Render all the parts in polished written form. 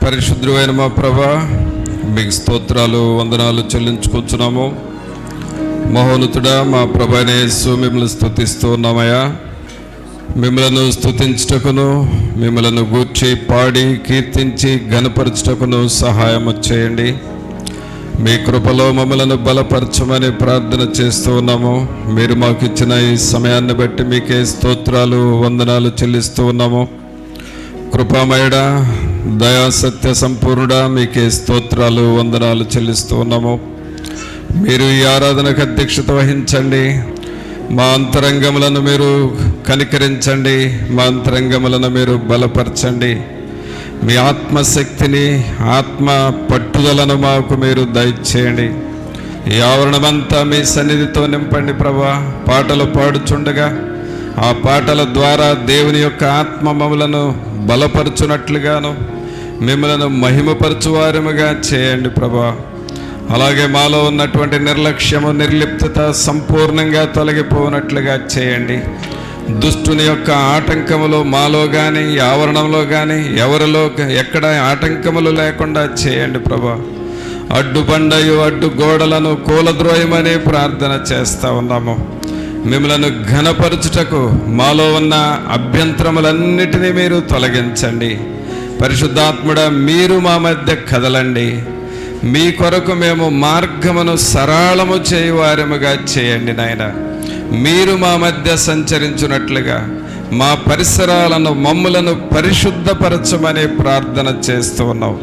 పరిశుద్ధుడైన మా ప్రభా, మీకు స్తోత్రాలు వందనాలు చెల్లించుకుంటున్నాము. మహోన్నతుడా మా ప్రభానే యేసు, మిమ్మల్ని స్తుతిస్తూ ఉన్నామయ్యా. మిమ్మలను స్తుతించుటకును, మిమ్మలను గూర్చి పాడి కీర్తించి ఘనపరచుటకును సహాయం చేయండి. మీ కృపలో మమ్మలను బలపరచమని ప్రార్థన చేస్తూ ఉన్నాము. మీరు మాకు ఇచ్చిన ఈ సమయాన్ని బట్టి మీకే స్తోత్రాలు వందనాలు చెల్లిస్తూ ఉన్నాము. కృపామయుడా, దయా సత్య సంపూర్ణుడా, మీకే స్తోత్రాలు వందనాలు చెల్లిస్తూ ఉన్నాము. మీరు ఈ ఆరాధనకు అధ్యక్షత వహించండి. మా అంతరంగములను మీరు కనికరించండి, మా అంతరంగములను మీరు బలపరచండి. మీ ఆత్మశక్తిని, ఆత్మ పట్టుదలను మాకు మీరు దయచేయండి. ఈ ఆవరణమంతా మీ సన్నిధితో నింపండి ప్రభా. పాటలు పాడుచుండగా ఆ పాటల ద్వారా దేవుని యొక్క ఆత్మ మమ్మలను బలపరచునట్లుగాను, మిమ్మలను మహిమపరచువారముగా చేయండి ప్రభా. అలాగే మాలో ఉన్నటువంటి నిర్లక్ష్యము, నిర్లిప్తత సంపూర్ణంగా తొలగిపోనట్లుగా చేయండి. దుష్టుని యొక్క ఆటంకములు మాలో కానీ, ఆవరణంలో కానీ, ఎవరిలో ఎక్కడ ఆటంకములు లేకుండా చేయండి ప్రభా. అడ్డుబండయు అడ్డు గోడలను కూలద్రోయమని ప్రార్థన చేస్తూ ఉన్నాము. మిమ్మలను ఘనపరచుటకు మాలో ఉన్న అభ్యంతరములన్నిటినీ మీరు తొలగించండి. పరిశుద్ధాత్ముడా, మీరు మా మధ్య కదలండి. మీ కొరకు మేము మార్గమును సరళము చేయువారముగా చేయండి నాయన. మీరు మా మధ్య సంచరించున్నట్లుగా మా పరిసరాలను, మమ్ములను పరిశుద్ధపరచమని ప్రార్థన చేస్తూ ఉన్నాం.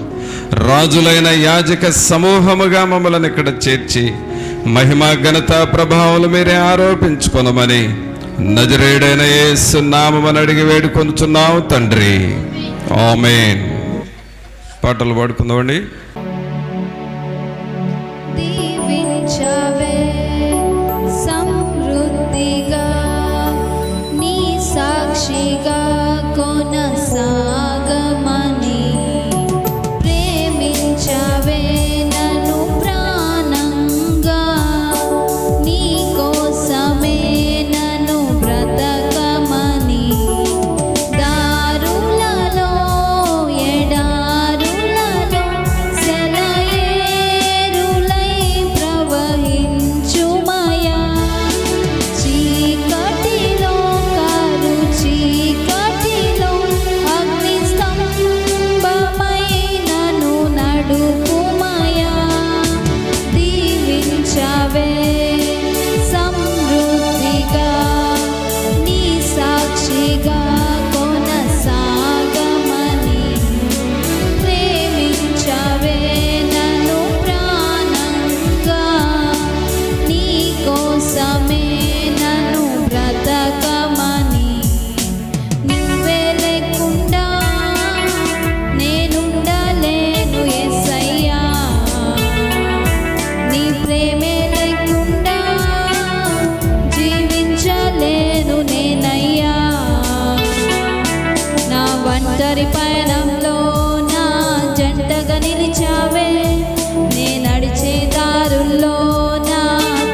రాజులైన యాజక సమూహముగా మమ్మలను ఇక్కడ చేర్చి మహిమ, ఘనత, ప్రభావాలు మీరే ఆరోపించుకొనమని నజరేయుడైన యేసు నామమున అడిగి వేడుకొనుచున్నాము తండ్రి, ఆమేన్. పాటలు పాడుకుందామండి. దీవించవే సమృద్ధిగా, నీ సాక్షిగా కొనసాగమని, ప్రేమించవే నన్ను ప్రాణంగా, నీ కోసమే నన్ను బ్రతకమని, దారులలో ఎడారులలో సెలయేరులై ప్రవహించుమయా, చీకటిలో కారు చీకటిలో అగ్ని స్తంభమై నన్ను నడుపుమయా, దీవించవే సమృద్ధిగా, నీ సాక్షిగా కొనసాగమని, ప్రేమించవే నన్ను ప్రాణంగా, నీ కోసమే నన్ను బ్రతకమని, నువ్వే లేకుండా నేనుండలేను యేసయ్యా, నీ ప్రేమే లేకుండా జీవించలేను నేనయ్యా. నా ఒంటరి పయనంలో నా జంటగా నిలిచావే, నే నడిచే దారుల్లో నా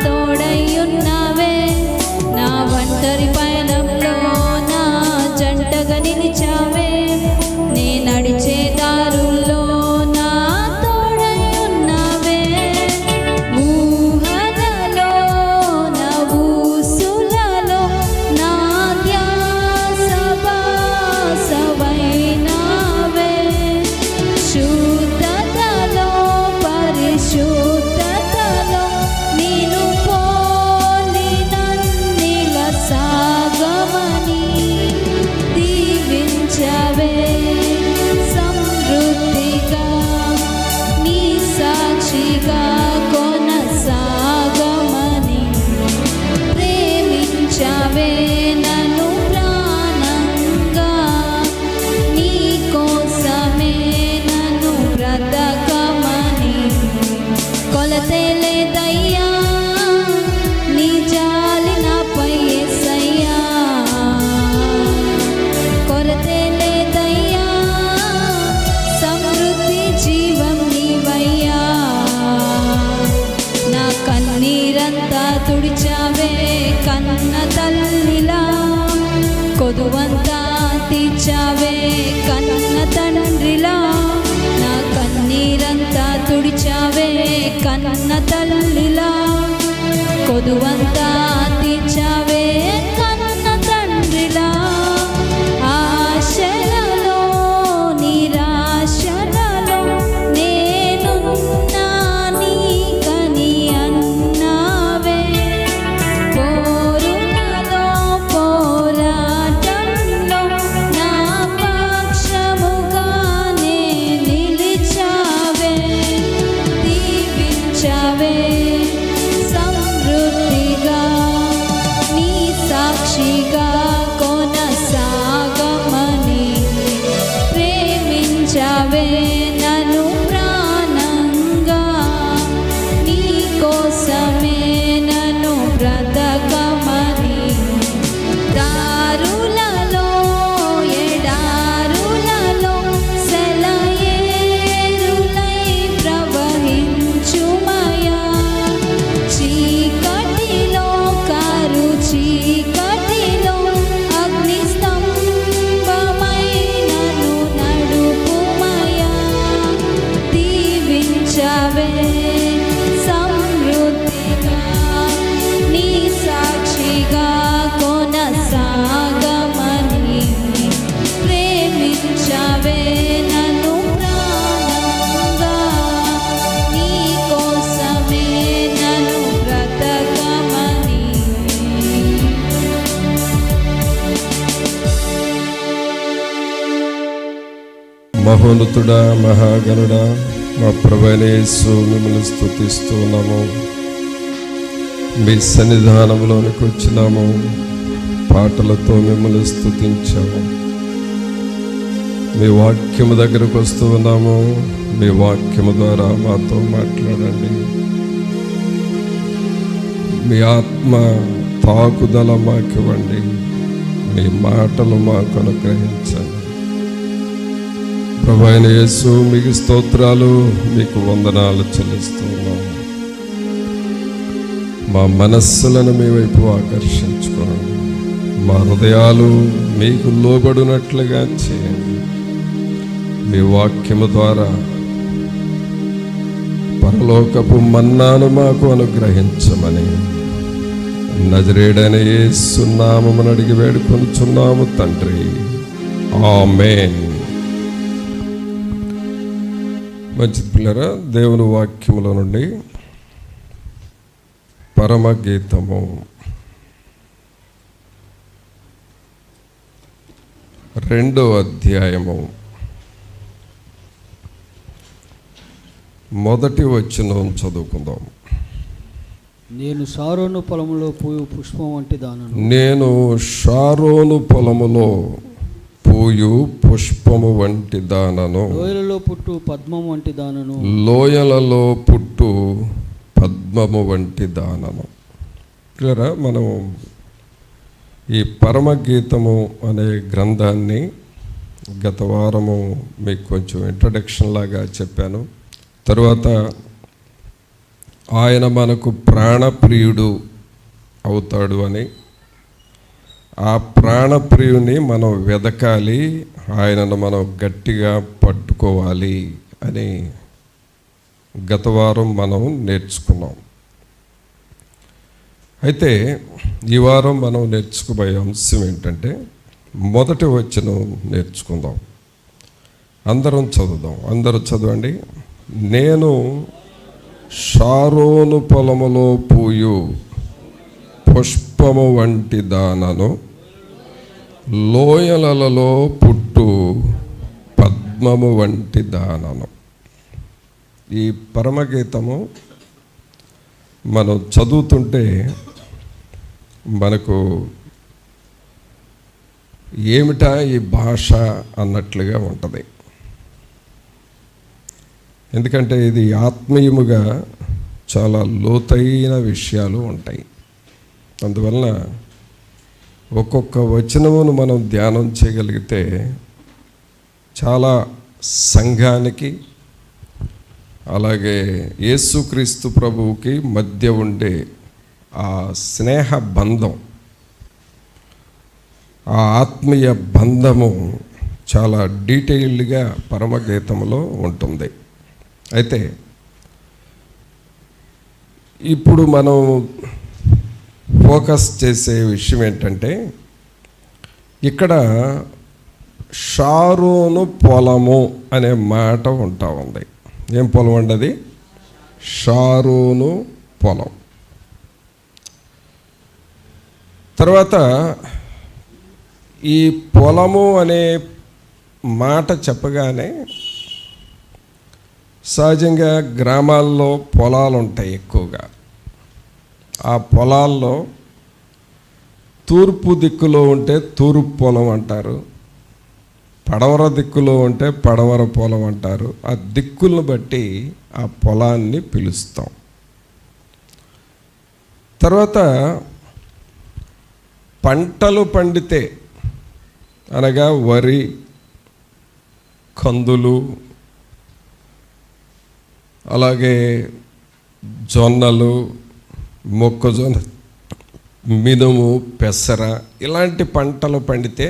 తోడయ్యున్నావే. నా ఒంటరి పయనంలో నా జంటగా నిలిచావే, నే నడిచే దారుల్లో నా తోడయ్యున్నావే. ఊహలలో నా ఊసులలో నా ధ్యాస బాసవైనావే, శుద్ధతలో పరిశుద్ధతలో నీను పోలి నన్నిలా సాగమని, దీవించవే సమృద్ధిగా, నీ సాక్షిగా కొనసాగమని, ప్రేమించవే నన్ను ప్రాణంగా, నీ కోసమే నన్ను బ్రతకమని, కొలతే లేదయ్యా నీ జాలి నాపై యేసయ్యా, కొరతే లేదయ్యా సమృద్ధి జీవం నీవయ్యా. నా కన్నీరంతా తుడిచావే కన్న తల్లిలా, కొదువంతా తీర్చావే కన్న తండ్రిలా, తుడిచావే సమృద్ధిగా నీ సాక్షిగా కొనసాగమని ప్రేమించావే నన్ను ప్రాణంగా నీ కోసమే నన్ను బ్రతకమని. మహోన్నతుడా, మహాగణుడా, మా ప్రభువైన యేసు మిమ్మల్ని స్తుతిస్తూ ఉన్నాము. మీ సన్నిధానంలోనికి వచ్చినాము, పాటలతో మిమ్మల్ని స్తుతించాము. మీ వాక్యము దగ్గరకు వస్తూ ఉన్నాము. మీ వాక్యము ద్వారా మాతో మాట్లాడండి. మీ ఆత్మ తాకుదల మాకివ్వండి. మీ మాటలు మాకు అనుగ్రహించండి. ప్రభువైన యేసు మీకు స్తోత్రాలు, మీకు వందనాలు చెల్లిస్తున్నాము. మా మనస్సులను మీ వైపు ఆకర్షించుకోండి. మా హృదయాలు మీకు లోబడినట్లుగా చేయండి. మీ వాక్యము ద్వారా పరలోకపు మన్నాను మాకు అనుగ్రహించమని నజరేయుడైన యేసు నామమున అడిగి వేడుకొనుచున్నాము తండ్రి, ఆమేన్. మంచిది పిల్లరా, దేవుని వాక్యములో నుండి పరమగీతము 2వ అధ్యాయము 1వ వచనం చదువుకుందాం. నేను షారోను పొలములో పూయు పుష్పం వంటి దానను. నేను షారోను పొలములో పూయు పుష్పము వంటి దానను. లోయలలో పుట్టు పద్మం వంటి దానను. లోయలలో పుట్టు పద్మము వంటి దానను. క్లియరా? మనం ఈ పరమగీతము అనే గ్రంథాన్ని గత వారము మీకు కొంచెం ఇంట్రడక్షన్ లాగా చెప్పాను. తరువాత ఆయన మనకు ప్రాణప్రియుడు అవుతాడు అని, ఆ ప్రాణప్రియుని మనం వెదకాలి, ఆయనను మనం గట్టిగా పట్టుకోవాలి అని గత వారం మనం నేర్చుకున్నాం. అయితే ఈ వారం మనం నేర్చుకోబోయే అంశం ఏంటంటే, 1వ వచనం నేర్చుకుందాం. అందరం చదువుదాం. అందరూ చదవండి. నేను షారోను పొలములో పూయు పుష్పము వంటి దానను, లోయలలో పుట్టు పద్మము వంటి దానను. ఈ పరమగీతము మనం చదువుతుంటే మనకు ఏమిటా ఈ భాష అన్నట్లుగా ఉంటుంది. ఎందుకంటే ఇది ఆత్మీయముగా చాలా లోతైన విషయాలు ఉంటాయి. అందువలన ఒక్కొక్క వచనమును మనం ధ్యానం చేయగలిగితే చాలా సంఘానికి, అలాగే యేసుక్రీస్తు ప్రభువుకి మధ్య ఉండే ఆ స్నేహ బంధం, ఆ ఆత్మీయ బంధము చాలా డీటెయిల్డ్గా పరమగీతములో ఉంటుంది. అయితే ఇప్పుడు మనం ఫోకస్ చేసే విషయం ఏంటంటే, ఇక్కడ షారోను పొలము అనే మాట ఉంటా ఉంది. ఏం పొలం అండి అది? షారోను పొలం. తర్వాత ఈ పొలము అనే మాట చెప్పగానే సహజంగా గ్రామాల్లో పొలాలు ఉంటాయి ఎక్కువగా. ఆ పొలాల్లో తూర్పు దిక్కులో ఉంటే తూర్పు పొలం అంటారు, పడమర దిక్కులో ఉంటే పడమర పొలం అంటారు. ఆ దిక్కులను బట్టి ఆ పొలాన్ని పిలుస్తాం. తర్వాత పంటలు పండితే, అనగా వరి, కందులు, అలాగే జొన్నలు, మొక్కజొన్న, మినుము, పెసర, ఇలాంటి పంటలు పండితే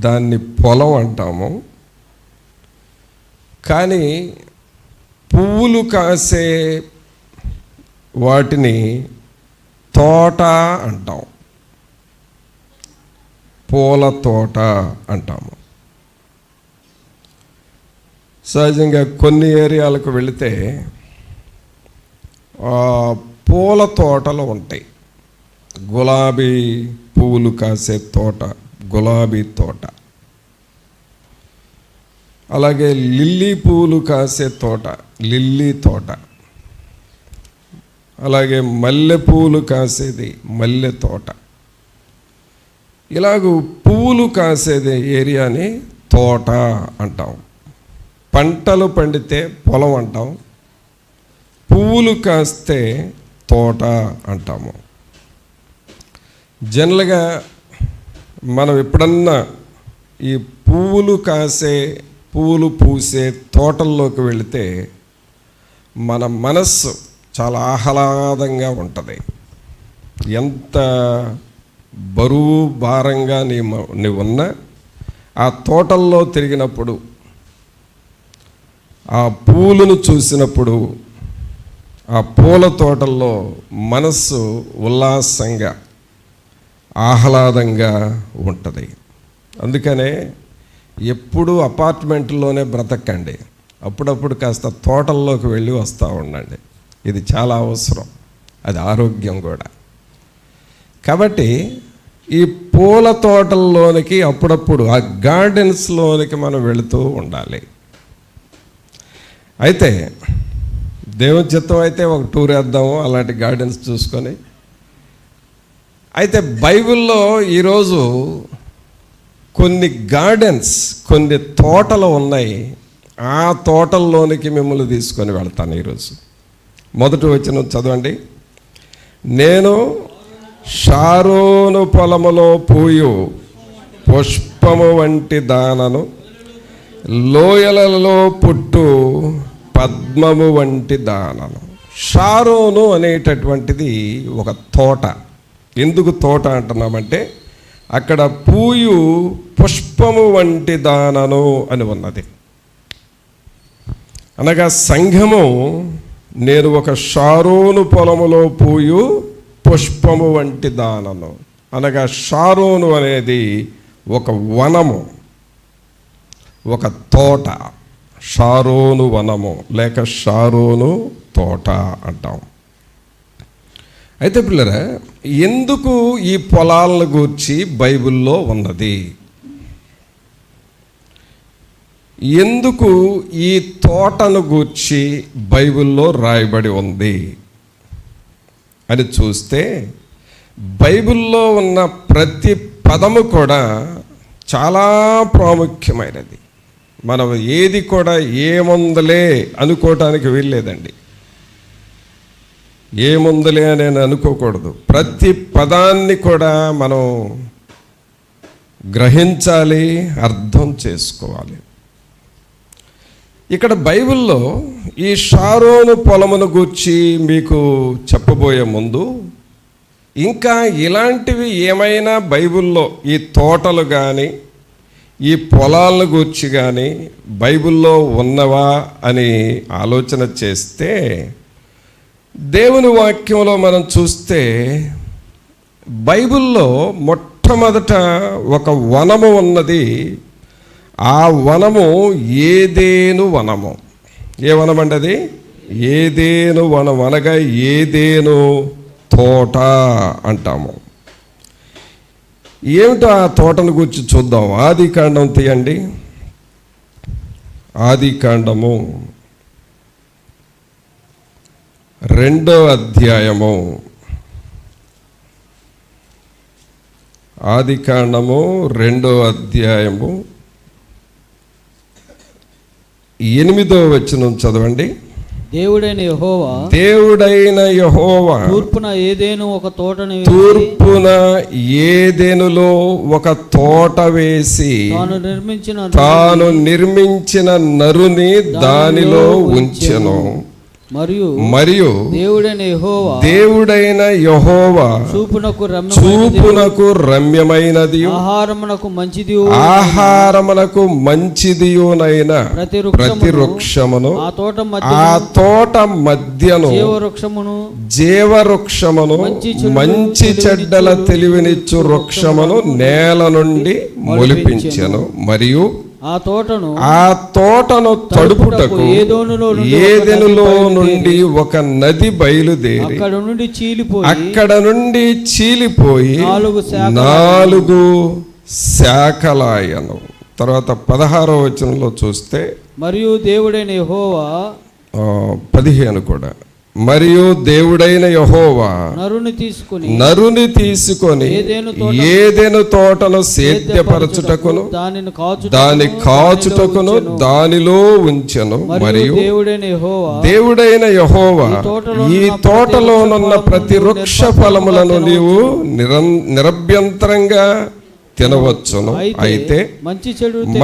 దాన్ని పొలం అంటాము. కానీ పువ్వులు కాసే వాటిని తోట అంటాం, పూల తోట అంటాము. సహజంగా కొన్ని ఏరియాలకు వెళితే పూల తోటలు ఉంటాయి. గులాబీ పువ్వులు కాసే తోట, గులాబీ తోట. అలాగే లిల్లీ పువ్వులు కాసే తోట, లిల్లీ తోట. అలాగే మల్లె పువ్వులు కాసేది మల్లె తోట. ఇలాగూ పువ్వులు కాసేది ఏరియాని తోట అంటాం. పంటలు పండితే పొలం అంటాం, పువ్వులు కాస్తే తోట అంటాము. జనరల్గా మనం ఎప్పుడన్నా ఈ పువ్వులు కాసే, పువ్వులు పూసే తోటల్లోకి వెళితే మన మనస్సు చాలా ఆహ్లాదంగా ఉంటుంది. ఎంత బరువు భారంగా నీవున్నా ఆ తోటల్లో తిరిగినప్పుడు, ఆ పూలను చూసినప్పుడు, ఆ పూల తోటల్లో మనస్సు ఉల్లాసంగా ఆహ్లాదంగా ఉంటుంది. అందుకనే ఎప్పుడూ అపార్ట్మెంట్లోనే బ్రతకండి, అప్పుడప్పుడు కాస్త తోటల్లోకి వెళ్ళి వస్తూ ఉండండి. ఇది చాలా అవసరం, అది ఆరోగ్యం కూడా. కాబట్టి ఈ పూల తోటల్లోనికి అప్పుడప్పుడు, ఆ గార్డెన్స్లోనికి మనం వెళుతూ ఉండాలి. అయితే దేవుని చిత్తం అయితే ఒక టూర్ వేద్దాము అలాంటి గార్డెన్స్ చూసుకొని. అయితే బైబిల్లో ఈరోజు కొన్ని గార్డెన్స్, కొన్ని తోటలు ఉన్నాయి. ఆ తోటల్లోనికి మిమ్మల్ని తీసుకొని వెళ్తాను ఈరోజు. మొదటి వచనం చదవండి. నేను షారోను పొలములో పూయు పుష్పము వంటి దానను, లోయలలో పుట్టు పద్మము వంటి దానను. షారోను అనేటటువంటిది ఒక తోట. ఎందుకు తోట అంటున్నామంటే అక్కడ పూయు పుష్పము వంటి దానను అని ఉన్నది. అనగా సంఘము, నేను ఒక షారోను పొలములో పూయు పుష్పము వంటి దానను. అనగా షారోను అనేది ఒక వనము, ఒక తోట. షారోను వనము లేక షారోను తోట అంటాం. అయితే పిల్లరా, ఎందుకు ఈ పొలాలను గూర్చి బైబిల్లో ఉన్నది, ఎందుకు ఈ తోటను గూర్చి బైబిల్లో రాయబడి ఉంది అని చూస్తే, బైబిల్లో ఉన్న ప్రతి పదము కూడా చాలా ప్రాముఖ్యమైనది. మనం ఏది కూడా ఏముందలే అనుకోవటానికి వీల్లేదండి. ఏముందలే అని అనుకోకూడదు. ప్రతి పదాన్ని కూడా మనం గ్రహించాలి, అర్థం చేసుకోవాలి. ఇక్కడ బైబిల్లో ఈ షారోను పొలమును గూర్చి మీకు చెప్పబోయే ముందు, ఇంకా ఇలాంటివి ఏమైనా బైబిల్లో ఈ తోటలు కానీ ఈ పొలాలను గూర్చి కానీ బైబిల్లో ఉన్నవా అని ఆలోచన చేస్తే, దేవుని వాక్యంలో మనం చూస్తే బైబిల్లో మొట్టమొదట ఒక వనము ఉన్నది. ఆ వనము ఏదేను వనము. ఏ వనం అండి అది? ఏదేను వనం, అనగా ఏదేను తోట అంటాము. ఏమిటో ఆ తోటను గురించి చూద్దాం. ఆదికాండం తీయండి. ఆదికాండము 2వ అధ్యాయము. ఆదికాండము 2వ అధ్యాయము 8వ వచనం చదవండి. దేవుడైన యెహోవా, దేవుడైన యెహోవా తూర్పున ఏదేను ఒక తోటను వేసి, తూర్పున ఏదెనులో ఒక తోట వేసి తాను నిర్మించిన నరుని దానిలో ఉంచెను. మరియు దేవుడైన యెహోవా చూపునకు రమ్యమైనది ఆహారమునకు మంచిదియునైన ప్రతి వృక్షమును ఆ తోట మధ్యను జీవవృక్షమును మంచి చెడ్డల తెలివినిచ్చు వృక్షమును నేల నుండి మొలిపించెను. మరియు ఆ తోటను తడుపుటకు ఏదెనులో నుండి ఒక నది బయలుదేరి అక్కడ నుండి చీలిపోయి 4 శాఖలాయను. తర్వాత 16వ వచనంలో చూస్తే మరియు దేవుడైన యెహోవా 15 కూడా మరియు దేవుడైన యెహోవా నరుని తీసుకొని ఏదెను తోటను సేద్యపరచుటకును దాని కాచుటకును దానిలో ఉంచెను. మరియు దేవుడైన యెహోవా ఈ తోటలోనున్న ప్రతి వృక్ష ఫలములను నీవు నిరభ్యంతరంగా తినవచ్చును. అయితే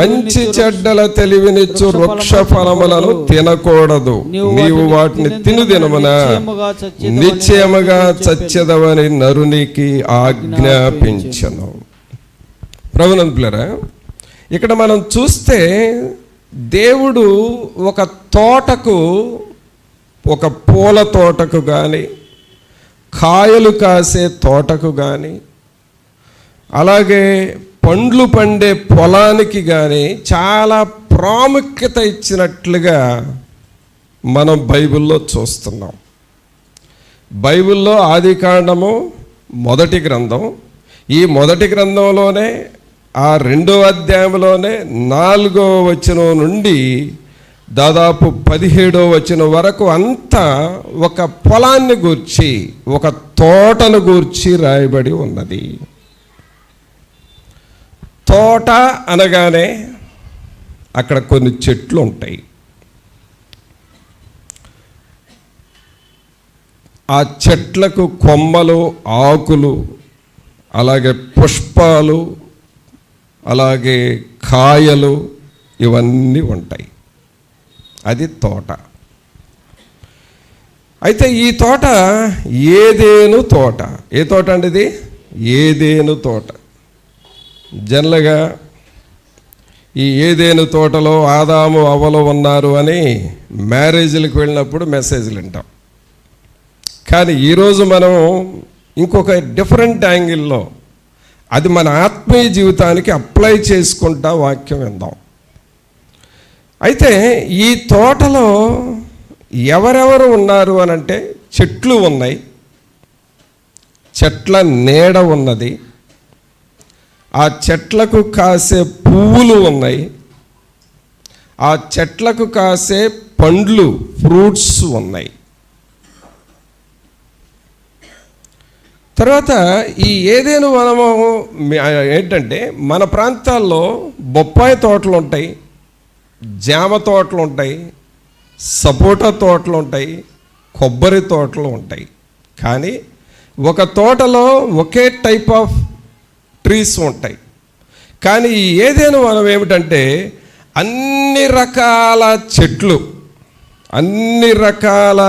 మంచి చెడ్డల తెలివినిచ్చు వృక్ష ఫలములను తినకూడదు. నీవు వాటిని తినుదినమున నిశ్చయముగా చచ్చెదవని నరునికి ఆజ్ఞాపించెను. ప్రభునందులారా, ఇక్కడ మనం చూస్తే దేవుడు ఒక తోటకు, ఒక పూల తోటకు కానీ కాయలు కాసే తోటకు కానీ అలాగే పండ్లు పండే పొలానికి కానీ చాలా ప్రాముఖ్యత ఇచ్చినట్లుగా మనం బైబిల్లో చూస్తున్నాం. బైబిల్లో ఆదికాండము మొదటి గ్రంథం, ఈ మొదటి గ్రంథంలోనే ఆ 2వ అధ్యాయంలోనే 4వ వచనం నుండి దాదాపు 17వ వచనం వరకు అంతా ఒక పొలాన్ని గూర్చి, ఒక తోటను గూర్చి రాయబడి ఉన్నది. తోట అనగానే అక్కడ కొన్ని చెట్లు ఉంటాయి. ఆ చెట్లకు కొమ్మలు, ఆకులు, అలాగే పుష్పాలు, అలాగే కాయలు ఇవన్నీ ఉంటాయి. అది తోట. అయితే ఈ తోట ఏదేను తోట. ఏ తోట అండి ఇది? ఏదేను తోట. జనరల్గా ఈ ఏదేను తోటలో ఆదాము అవ్వలు ఉన్నారు అని మ్యారేజ్లకు వెళ్ళినప్పుడు మెసేజ్లు వింటాం. కానీ ఈరోజు మనం ఇంకొక డిఫరెంట్ యాంగిల్లో అది మన ఆత్మీయ జీవితానికి అప్లై చేసుకుంటా వాక్యం విందాం. అయితే ఈ తోటలో ఎవరెవరు ఉన్నారు అనంటే చెట్లు ఉన్నాయి, చెట్ల నీడ ఉన్నది, ఆ చెట్లకు కాసే పువ్వులు ఉన్నాయి, ఆ చెట్లకు కాసే పండ్లు, ఫ్రూట్స్ ఉన్నాయి. తర్వాత ఈ ఏదేను మనము ఏంటంటే మన ప్రాంతాల్లో బొప్పాయి తోటలు ఉంటాయి, జామ తోటలు ఉంటాయి, సపోటా తోటలు ఉంటాయి, కొబ్బరి తోటలు ఉంటాయి. కానీ ఒక తోటలో ఒకే టైప్ ఆఫ్ ట్రీస్ ఉంటాయి. కానీ ఏదేను మనం ఏమిటంటే అన్ని రకాల చెట్లు, అన్ని రకాల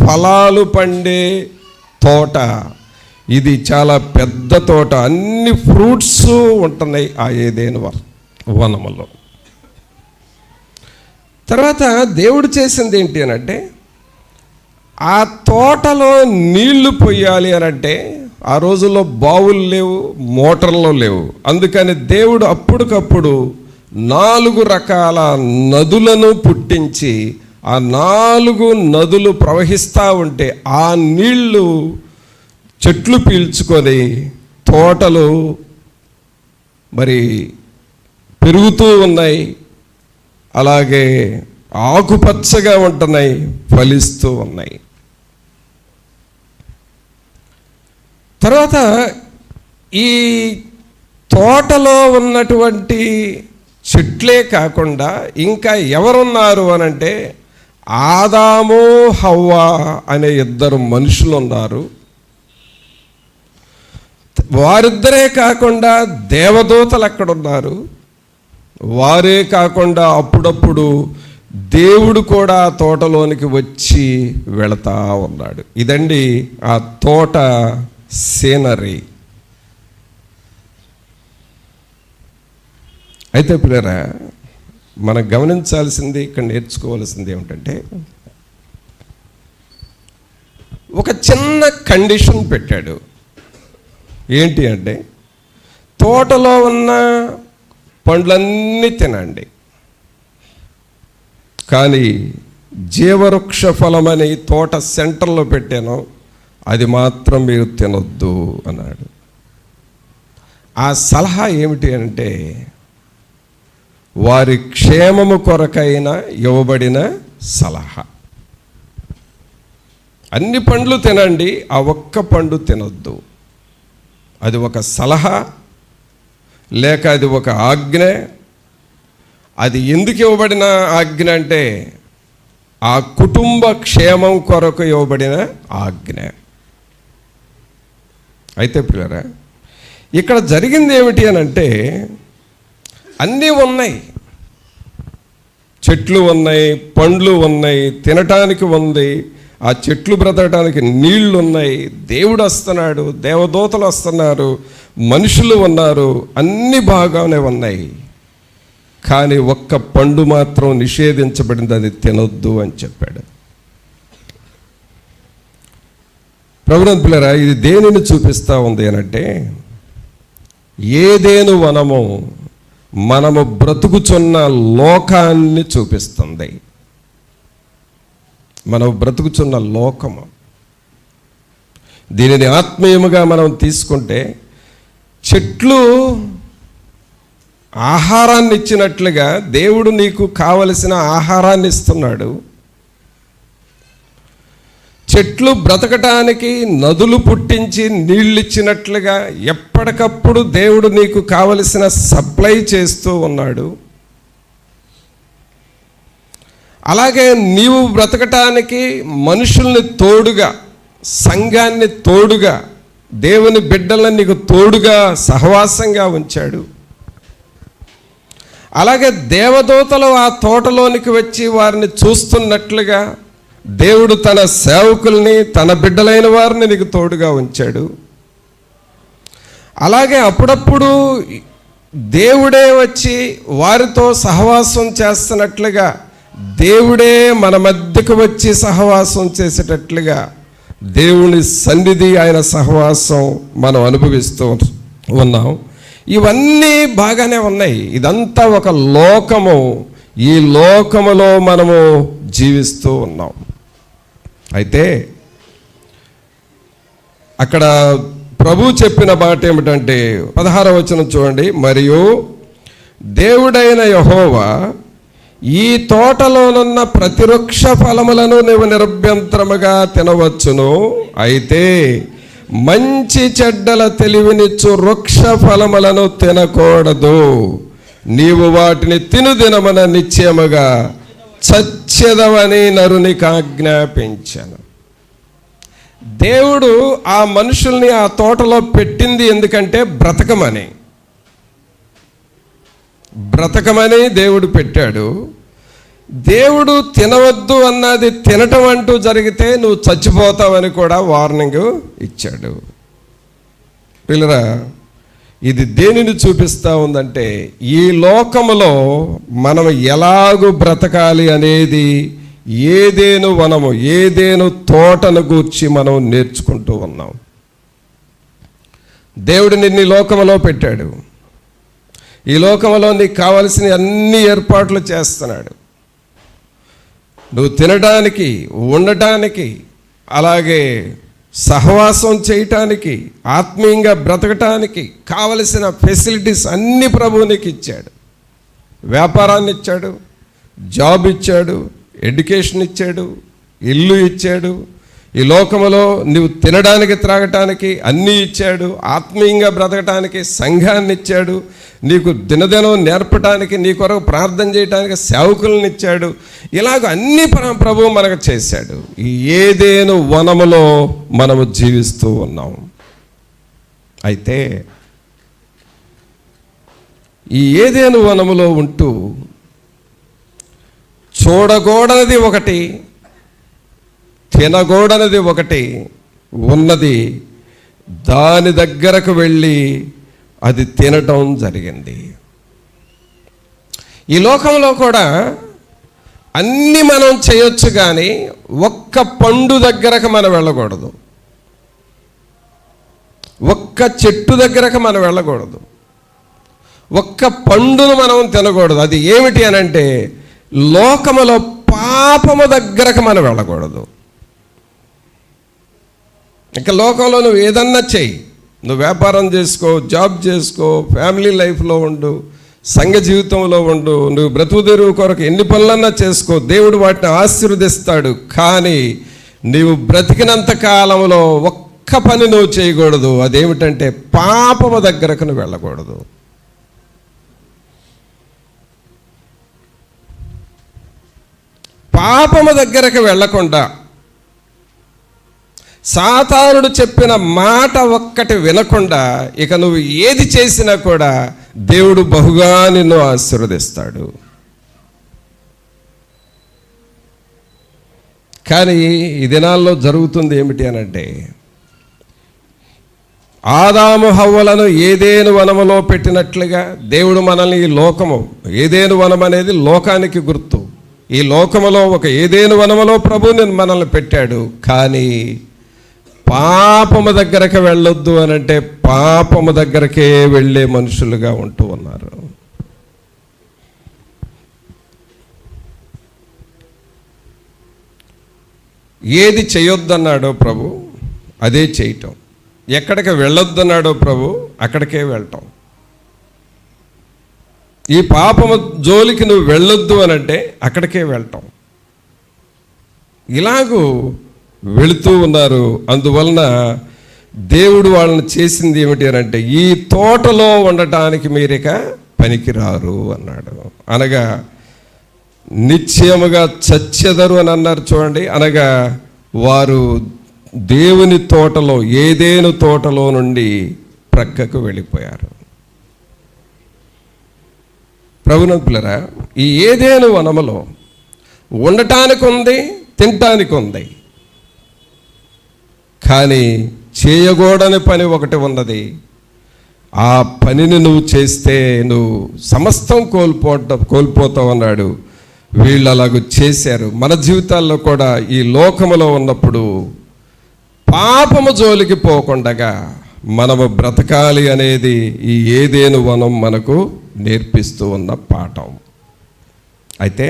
ఫలాలు పండే తోట. ఇది చాలా పెద్ద తోట, అన్ని ఫ్రూట్స్ ఉంటున్నాయి ఆ ఏదేను వనములో. తర్వాత దేవుడు చేసింది ఏంటి అనంటే ఆ తోటలో నీళ్లు పొయ్యాలి అనంటే ఆ రోజుల్లో బావులు లేవు, మోటార్లు లేవు. అందుకని దేవుడు అప్పటికప్పుడు 4 రకాల నదులను పుట్టించి ఆ 4 నదులు ప్రవహిస్తూ ఉంటే ఆ నీళ్లు చెట్లు పీల్చుకొని తోటలు మరి పెరుగుతూ ఉన్నాయి, అలాగే ఆకుపచ్చగా ఉంటున్నాయి, ఫలిస్తూ ఉన్నాయి. తర్వాత ఈ తోటలో ఉన్నటువంటి చెట్లే కాకుండా ఇంకా ఎవరున్నారు అనంటే ఆదాము హవ్వ అనే 2 మనుషులు ఉన్నారు. వారిద్దరే కాకుండా దేవదూతలు అక్కడ ఉన్నారు. వారే కాకుండా అప్పుడప్పుడు దేవుడు కూడా ఆ తోటలోనికి వచ్చి వెళతా ఉన్నాడు. ఇదండి ఆ తోట సీనరీ. అయితే పిల్లరా, మనం గమనించాల్సింది, ఇక్కడ నేర్చుకోవాల్సింది ఏమిటంటే, ఒక చిన్న కండిషన్ పెట్టాడు. ఏంటి అంటే, తోటలో ఉన్న పండ్లన్నీ తినండి, కానీ జీవవృక్ష ఫలమని తోట సెంటర్లో పెట్టాను, అది మాత్రం మీరు తినొద్దు అన్నాడు. ఆ సలహా ఏమిటి అంటే, వారి క్షేమము కొరకైనా ఇవ్వబడిన సలహా. అన్ని పండ్లు తినండి, ఆ ఒక్క పండు తినొద్దు. అది ఒక సలహా లేక అది ఒక ఆజ్ఞ. అది ఎందుకు ఇవ్వబడిన ఆజ్ఞ అంటే, ఆ కుటుంబ క్షేమం కొరకు ఇవ్వబడిన ఆజ్ఞ. అయితే పిల్లరా, ఇక్కడ జరిగింది ఏమిటి అని అంటే, అన్నీ ఉన్నాయి, చెట్లు ఉన్నాయి, పండ్లు ఉన్నాయి, తినటానికి ఉంది, ఆ చెట్లు బ్రతకడానికి నీళ్లు ఉన్నాయి, దేవుడు వస్తున్నాడు, దేవదూతలు వస్తున్నారు, మనుషులు ఉన్నారు, అన్ని బాగానే ఉన్నాయి. కానీ ఒక్క పండు మాత్రం నిషేధించబడింది, అది తినొద్దు అని చెప్పాడు. ప్రభునందు పిల్లరా, ఇది దేనిని చూపిస్తూ ఉంది అనంటే, ఏదేను వనము మనము బ్రతుకుచున్న లోకాన్ని చూపిస్తుంది. మనం బ్రతుకుచున్న లోకము, దీనిని ఆత్మీయముగా మనం తీసుకుంటే, చెట్లు ఆహారాన్ని ఇచ్చినట్లుగా దేవుడు నీకు కావలసిన ఆహారాన్ని ఇస్తున్నాడు. చెట్లు బ్రతకటానికి నదులు పుట్టించి నీళ్ళు ఇచ్చినట్లుగా ఎప్పటికప్పుడు దేవుడు నీకు కావలసిన సప్లై చేస్తూ ఉన్నాడు. అలాగే నీవు బ్రతకటానికి మనుషుల్ని తోడుగా, సంఘాన్ని తోడుగా, దేవుని బిడ్డలను నీకు తోడుగా సహవాసంగా ఉంచాడు. అలాగే దేవదూతలు ఆ తోటలోనికి వచ్చి వారిని చూస్తున్నట్లుగా దేవుడు తన సేవకుల్ని, తన బిడ్డలైన వారిని నీకు తోడుగా ఉంచాడు. అలాగే అప్పుడప్పుడు దేవుడే వచ్చి వారితో సహవాసం చేస్తున్నట్లుగా, దేవుడే మన మధ్యకు వచ్చి సహవాసం చేసేటట్లుగా దేవుని సన్నిధి, ఆయన సహవాసం మనం అనుభవిస్తూ ఉన్నాం. ఇవన్నీ బాగానే ఉన్నాయి. ఇదంతా ఒక లోకము. ఈ లోకములో మనము జీవిస్తూ ఉన్నాం. అయితే అక్కడ ప్రభు చెప్పిన మాట ఏమిటంటే, 16వ వచనం చూడండి. మరియు దేవుడైన యెహోవా, ఈ తోటలోనున్న ప్రతి వృక్ష ఫలములను నీవు నిరభ్యంతరముగా తినవచ్చును, అయితే మంచి చెడ్డల తెలివినిచ్చు వృక్ష ఫలములను తినకూడదు. నీవు వాటిని తినుదినమున నిశ్చయముగా చచ్చెదవని నరునికి ఆజ్ఞాపించాను. దేవుడు ఆ మనుషుల్ని ఆ తోటలో పెట్టింది ఎందుకంటే బ్రతకమని దేవుడు పెట్టాడు. దేవుడు తినవద్దు అన్నది తినటం అంటూ జరిగితే నువ్వు చచ్చిపోతావని కూడా వార్నింగ్ ఇచ్చాడు. పిల్లరా, ఇది దేనిని చూపిస్తూ ఉందంటే, ఈ లోకములో మనం ఎలాగూ బ్రతకాలి అనేది ఏదేను వనము, ఏదేను తోటను గూర్చి మనం నేర్చుకుంటూ ఉన్నాం. దేవుడు నిన్ను ఈ లోకములో పెట్టాడు. ఈ లోకములో నీకు కావలసిన అన్ని ఏర్పాట్లు చేస్తున్నాడు. నువ్వు తినడానికి, ఉండటానికి, అలాగే సహవాసం చేయటానికి, ఆత్మీయంగా బ్రతకటానికి కావలసిన ఫెసిలిటీస్ అన్ని ప్రభువు నీకు ఇచ్చాడు. వ్యాపారాన్ని ఇచ్చాడు, జాబ్ ఇచ్చాడు, ఎడ్యుకేషన్ ఇచ్చాడు, ఇల్లు ఇచ్చాడు. ఈ లోకములో నువ్వు తినడానికి, త్రాగటానికి అన్నీ ఇచ్చాడు. ఆత్మీయంగా బ్రతకటానికి సంఘాన్ని ఇచ్చాడు. నీకు దినదినం నేర్పటానికి, నీ కొరకు ప్రార్థన చేయడానికి సేవకులను ఇచ్చాడు. ఇలాగ అన్ని ప్రభువు మనకు చేశాడు. ఈ ఏదేను వనములో మనము జీవిస్తూ ఉన్నాం. అయితే ఈ ఏదేను వనములో ఉంటూ చూడకూడనిది ఒకటి, తినకూడనిది ఒకటి ఉన్నది. దాని దగ్గరకు వెళ్ళి అది తినటం జరిగింది. ఈ లోకంలో కూడా అన్నీ మనం చేయొచ్చు, కానీ ఒక్క పండు దగ్గరకు మనం వెళ్ళకూడదు, ఒక్క చెట్టు దగ్గరకు మనం వెళ్ళకూడదు, ఒక్క పండును మనం తినకూడదు. అది ఏమిటి అని అంటే, లోకములో పాపము దగ్గరకు మనం వెళ్ళకూడదు. ఇంకా లోకంలో నువ్వు ఏదన్నా చెయ్యి, నువ్వు వ్యాపారం చేసుకో, జాబ్ చేసుకో, ఫ్యామిలీ లైఫ్లో ఉండు, సంఘ జీవితంలో ఉండు, నువ్వు బ్రతుకుదెరువు కొరకు ఎన్ని పనులన్నా చేసుకో, దేవుడు వాటిని ఆశీర్వదిస్తాడు. కానీ నీవు బ్రతికినంత కాలంలో ఒక్క పని నువ్వు చేయకూడదు. అదేమిటంటే పాపము దగ్గరకు నువ్వు వెళ్ళకూడదు. పాపము దగ్గరకు వెళ్ళకుండా సాతానుడు చెప్పిన మాట ఒక్కటి వినకుండా ఇక నువ్వు ఏది చేసినా కూడా దేవుడు బహుగా నిన్ను ఆశీర్వదిస్తాడు. కానీ ఈ దినాల్లో జరుగుతుంది ఏమిటి అనంటే, ఆదాము హవ్వలను ఏదేను వనములో పెట్టినట్లుగా దేవుడు మనల్ని ఈ లోకము, ఏదేను వనం అనేది లోకానికి గుర్తు, ఈ లోకములో ఒక ఏదేను వనములో ప్రభు మనల్ని పెట్టాడు. కానీ పాపము దగ్గరకు వెళ్ళొద్దు అనంటే పాపము దగ్గరకే వెళ్ళే మనుషులుగా ఉంటూ ఉన్నారు. ఏది చేయొద్దన్నాడో ప్రభు అదే చేయటం, ఎక్కడికి వెళ్ళొద్దన్నాడో ప్రభు అక్కడికే వెళ్ళటం. ఈ పాపము జోలికి నువ్వు వెళ్ళొద్దు అనంటే అక్కడికే వెళ్ళటం. ఇలాగూ వెళుతూ ఉన్నారు. అందువలన దేవుడు వాళ్ళని చేసింది ఏమిటి అనంటే, ఈ తోటలో ఉండటానికి మీరిక పనికిరారు అన్నాడు. అనగా నిశ్చయముగా చచ్చెదరు అని అన్నారు చూడండి. అనగా వారు దేవుని తోటలో, ఏదేను తోటలో నుండి ప్రక్కకు వెళ్ళిపోయారు. ప్రభునంతులరా, ఈ ఏదేను వనములో ఉండటానికి ఉంది, తినటానికి ఉంది. కానీ చేయకూడని పని ఒకటి ఉన్నది. ఆ పనిని నువ్వు చేస్తే నువ్వు సమస్తం కోల్పోతావు అన్నాడు. వీళ్ళు అలాగూ చేశారు. మన జీవితాల్లో కూడా ఈ లోకములో ఉన్నప్పుడు పాపము జోలికి పోకుండగా మనము బ్రతకాలి అనేది ఈ ఏదేను వనం మనకు నేర్పిస్తూ ఉన్న పాఠం. అయితే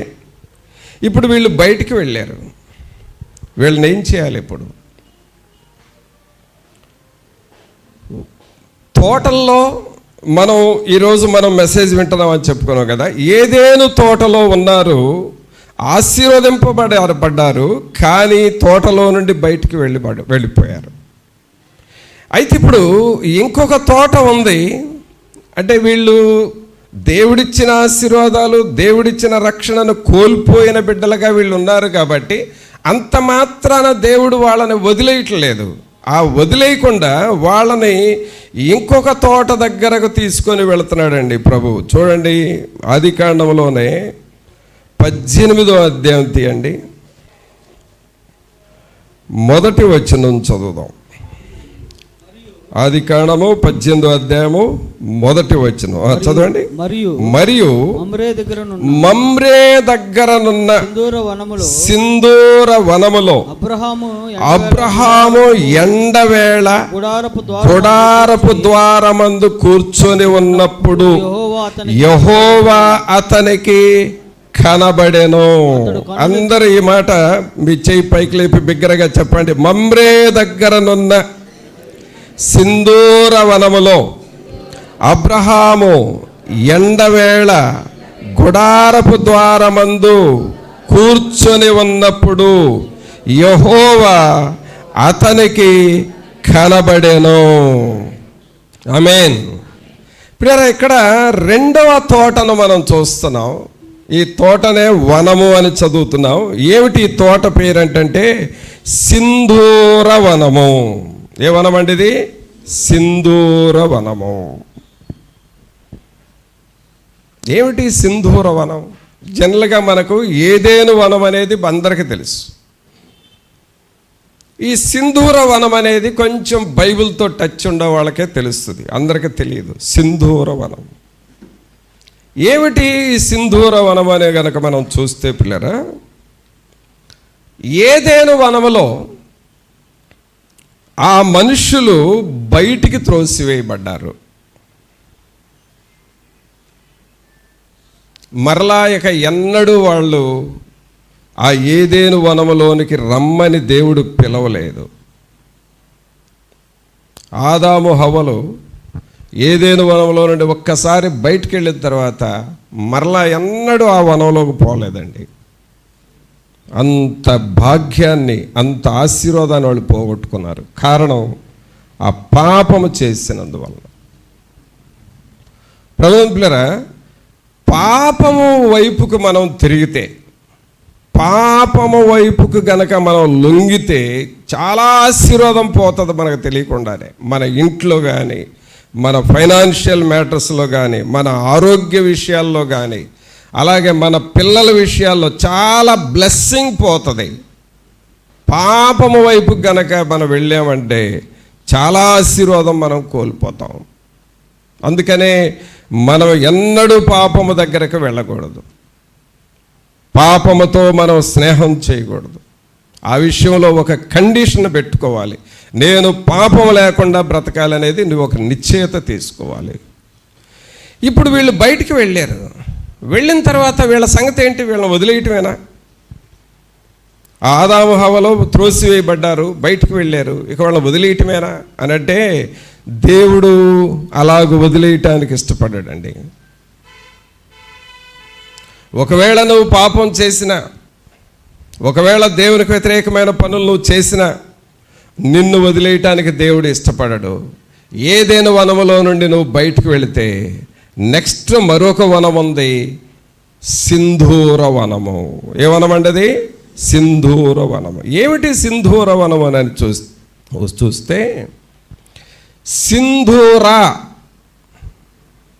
ఇప్పుడు వీళ్ళు బయటికి వెళ్ళారు. వీళ్ళని ఏం చేయాలి? ఇప్పుడు తోటల్లో ఈరోజు మనం మెసేజ్ వింటున్నామని చెప్పుకున్నాం కదా. ఏదేను తోటలో ఉన్నారు, ఆశీర్వదింపబడ్డారు, కానీ తోటలో నుండి బయటికి వెళ్ళిపోయారు. అయితే ఇప్పుడు ఇంకొక తోట ఉంది. అంటే వీళ్ళు దేవుడిచ్చిన ఆశీర్వాదాలు, దేవుడిచ్చిన రక్షణను కోల్పోయిన బిడ్డలుగా వీళ్ళు ఉన్నారు. కాబట్టి అంత మాత్రాన దేవుడు వాళ్ళని వదిలేయట్లేదు. ఆ వదిలేయకుండా వాళ్ళని ఇంకొక తోట దగ్గరకు తీసుకొని వెళుతున్నాడండి ప్రభు. చూడండి, ఆదికాండంలోనే 18వ అధ్యాయం తీయండి, మొదటి వచనం చదువుదాం. ఆదికాండము 18వ అధ్యాయము మొదటి వచనం చదవండి. మరియు మమ్రే దగ్గరనున్న సింధూర వనములో అబ్రహాము ఎండవేళ గుడారపు ద్వారమందు కూర్చొని ఉన్నప్పుడు యెహోవా అతనికి కనబడెను. అందరూ ఈ మాట మీ చేయి పైకి లేపి బిగ్గరగా చెప్పండి. మమ్రే దగ్గరనున్న సింధూర వనములో అబ్రహాము ఎండవేళ గుడారపు ద్వారమందు కూర్చొని ఉన్నప్పుడు యెహోవా అతనికి కనబడెను. ఆమేన్. ఇప్పుడు ఇక్కడ రెండవ తోటను మనం చూస్తున్నాం. ఈ తోటనే వనము అని చదువుతున్నాం. ఏమిటి ఈ తోట పేరంటే సింధూర వనము. ఏ వనం అండి ఇది? సింధూర వనము. ఏమిటి సింధూర వనం? జనరల్గా మనకు ఏదేను వనం అనేది అందరికీ తెలుసు. ఈ సింధూర వనం అనేది కొంచెం బైబిల్తో టచ్ ఉండే వాళ్ళకే తెలుస్తుంది, అందరికీ తెలియదు. సింధూర వనం ఏమిటి? ఈ సింధూర వనం అనే కనుక మనం చూస్తే పిల్లరా, ఏదేను వనములో ఆ మనుషులు బయటికి త్రోసివేయబడ్డారు. మరలా ఇక ఎన్నడూ వాళ్ళు ఆ ఏదేను వనములోనికి రమ్మని దేవుడు పిలవలేదు. ఆదాము హవ్వలు ఏదేను వనంలో నుండి ఒక్కసారి బయటికి వెళ్ళిన తర్వాత మరలా ఎన్నడూ ఆ వనంలోకి పోలేదండి. అంత భాగ్యాన్ని, అంత ఆశీర్వాదాన్ని వాళ్ళు పోగొట్టుకున్నారు. కారణం ఆ పాపము చేసినందువల్ల. ప్రభువుని పిల్లరా, పాపము వైపుకు మనం తిరిగితే, పాపము వైపుకు గనక మనం లొంగితే చాలా ఆశీర్వాదం పోతుంది మనకు తెలియకుండానే. మన ఇంట్లో కానీ, మన ఫైనాన్షియల్ మ్యాటర్స్లో కానీ, మన ఆరోగ్య విషయాల్లో కానీ, అలాగే మన పిల్లల విషయాల్లో చాలా బ్లెస్సింగ్ పోతుంది. పాపము వైపుకు గనక మనం వెళ్ళామంటే చాలా ఆశీర్వాదం మనం కోల్పోతాం. అందుకనే మనం ఎన్నడూ పాపము దగ్గరకు వెళ్ళకూడదు, పాపముతో మనం స్నేహం చేయకూడదు. ఆ విషయంలో ఒక కండిషన్ పెట్టుకోవాలి. నేను పాపం లేకుండా బ్రతకాలనేది నువ్వు ఒక నిశ్చయత తీసుకోవాలి. ఇప్పుడు వీళ్ళు బయటికి వెళ్ళారు. వెళ్ళిన తర్వాత వీళ్ళ సంగతి ఏంటి? వీళ్ళని వదిలేయటమేనా? ఆదాము హవ్వలో త్రోసివేయబడ్డారు, బయటికి వెళ్ళారు, ఇక వాళ్ళని వదిలేయటమేనా అని అంటే దేవుడు అలాగ వదిలేయటానికి ఇష్టపడ్డాడండి. ఒకవేళ నువ్వు పాపం చేసినా, ఒకవేళ దేవునికి వ్యతిరేకమైన పనులు నువ్వు చేసినా నిన్ను వదిలేయటానికి దేవుడు ఇష్టపడడు. ఏదైనా వనములో నుండి నువ్వు బయటకు వెళితే నెక్స్ట్ మరొక వనం ఉంది, సింధూర వనము. ఏ వనం అండి అది? సింధూర వనము. ఏమిటి సింధూర వనం అని చూస్తే సింధూర,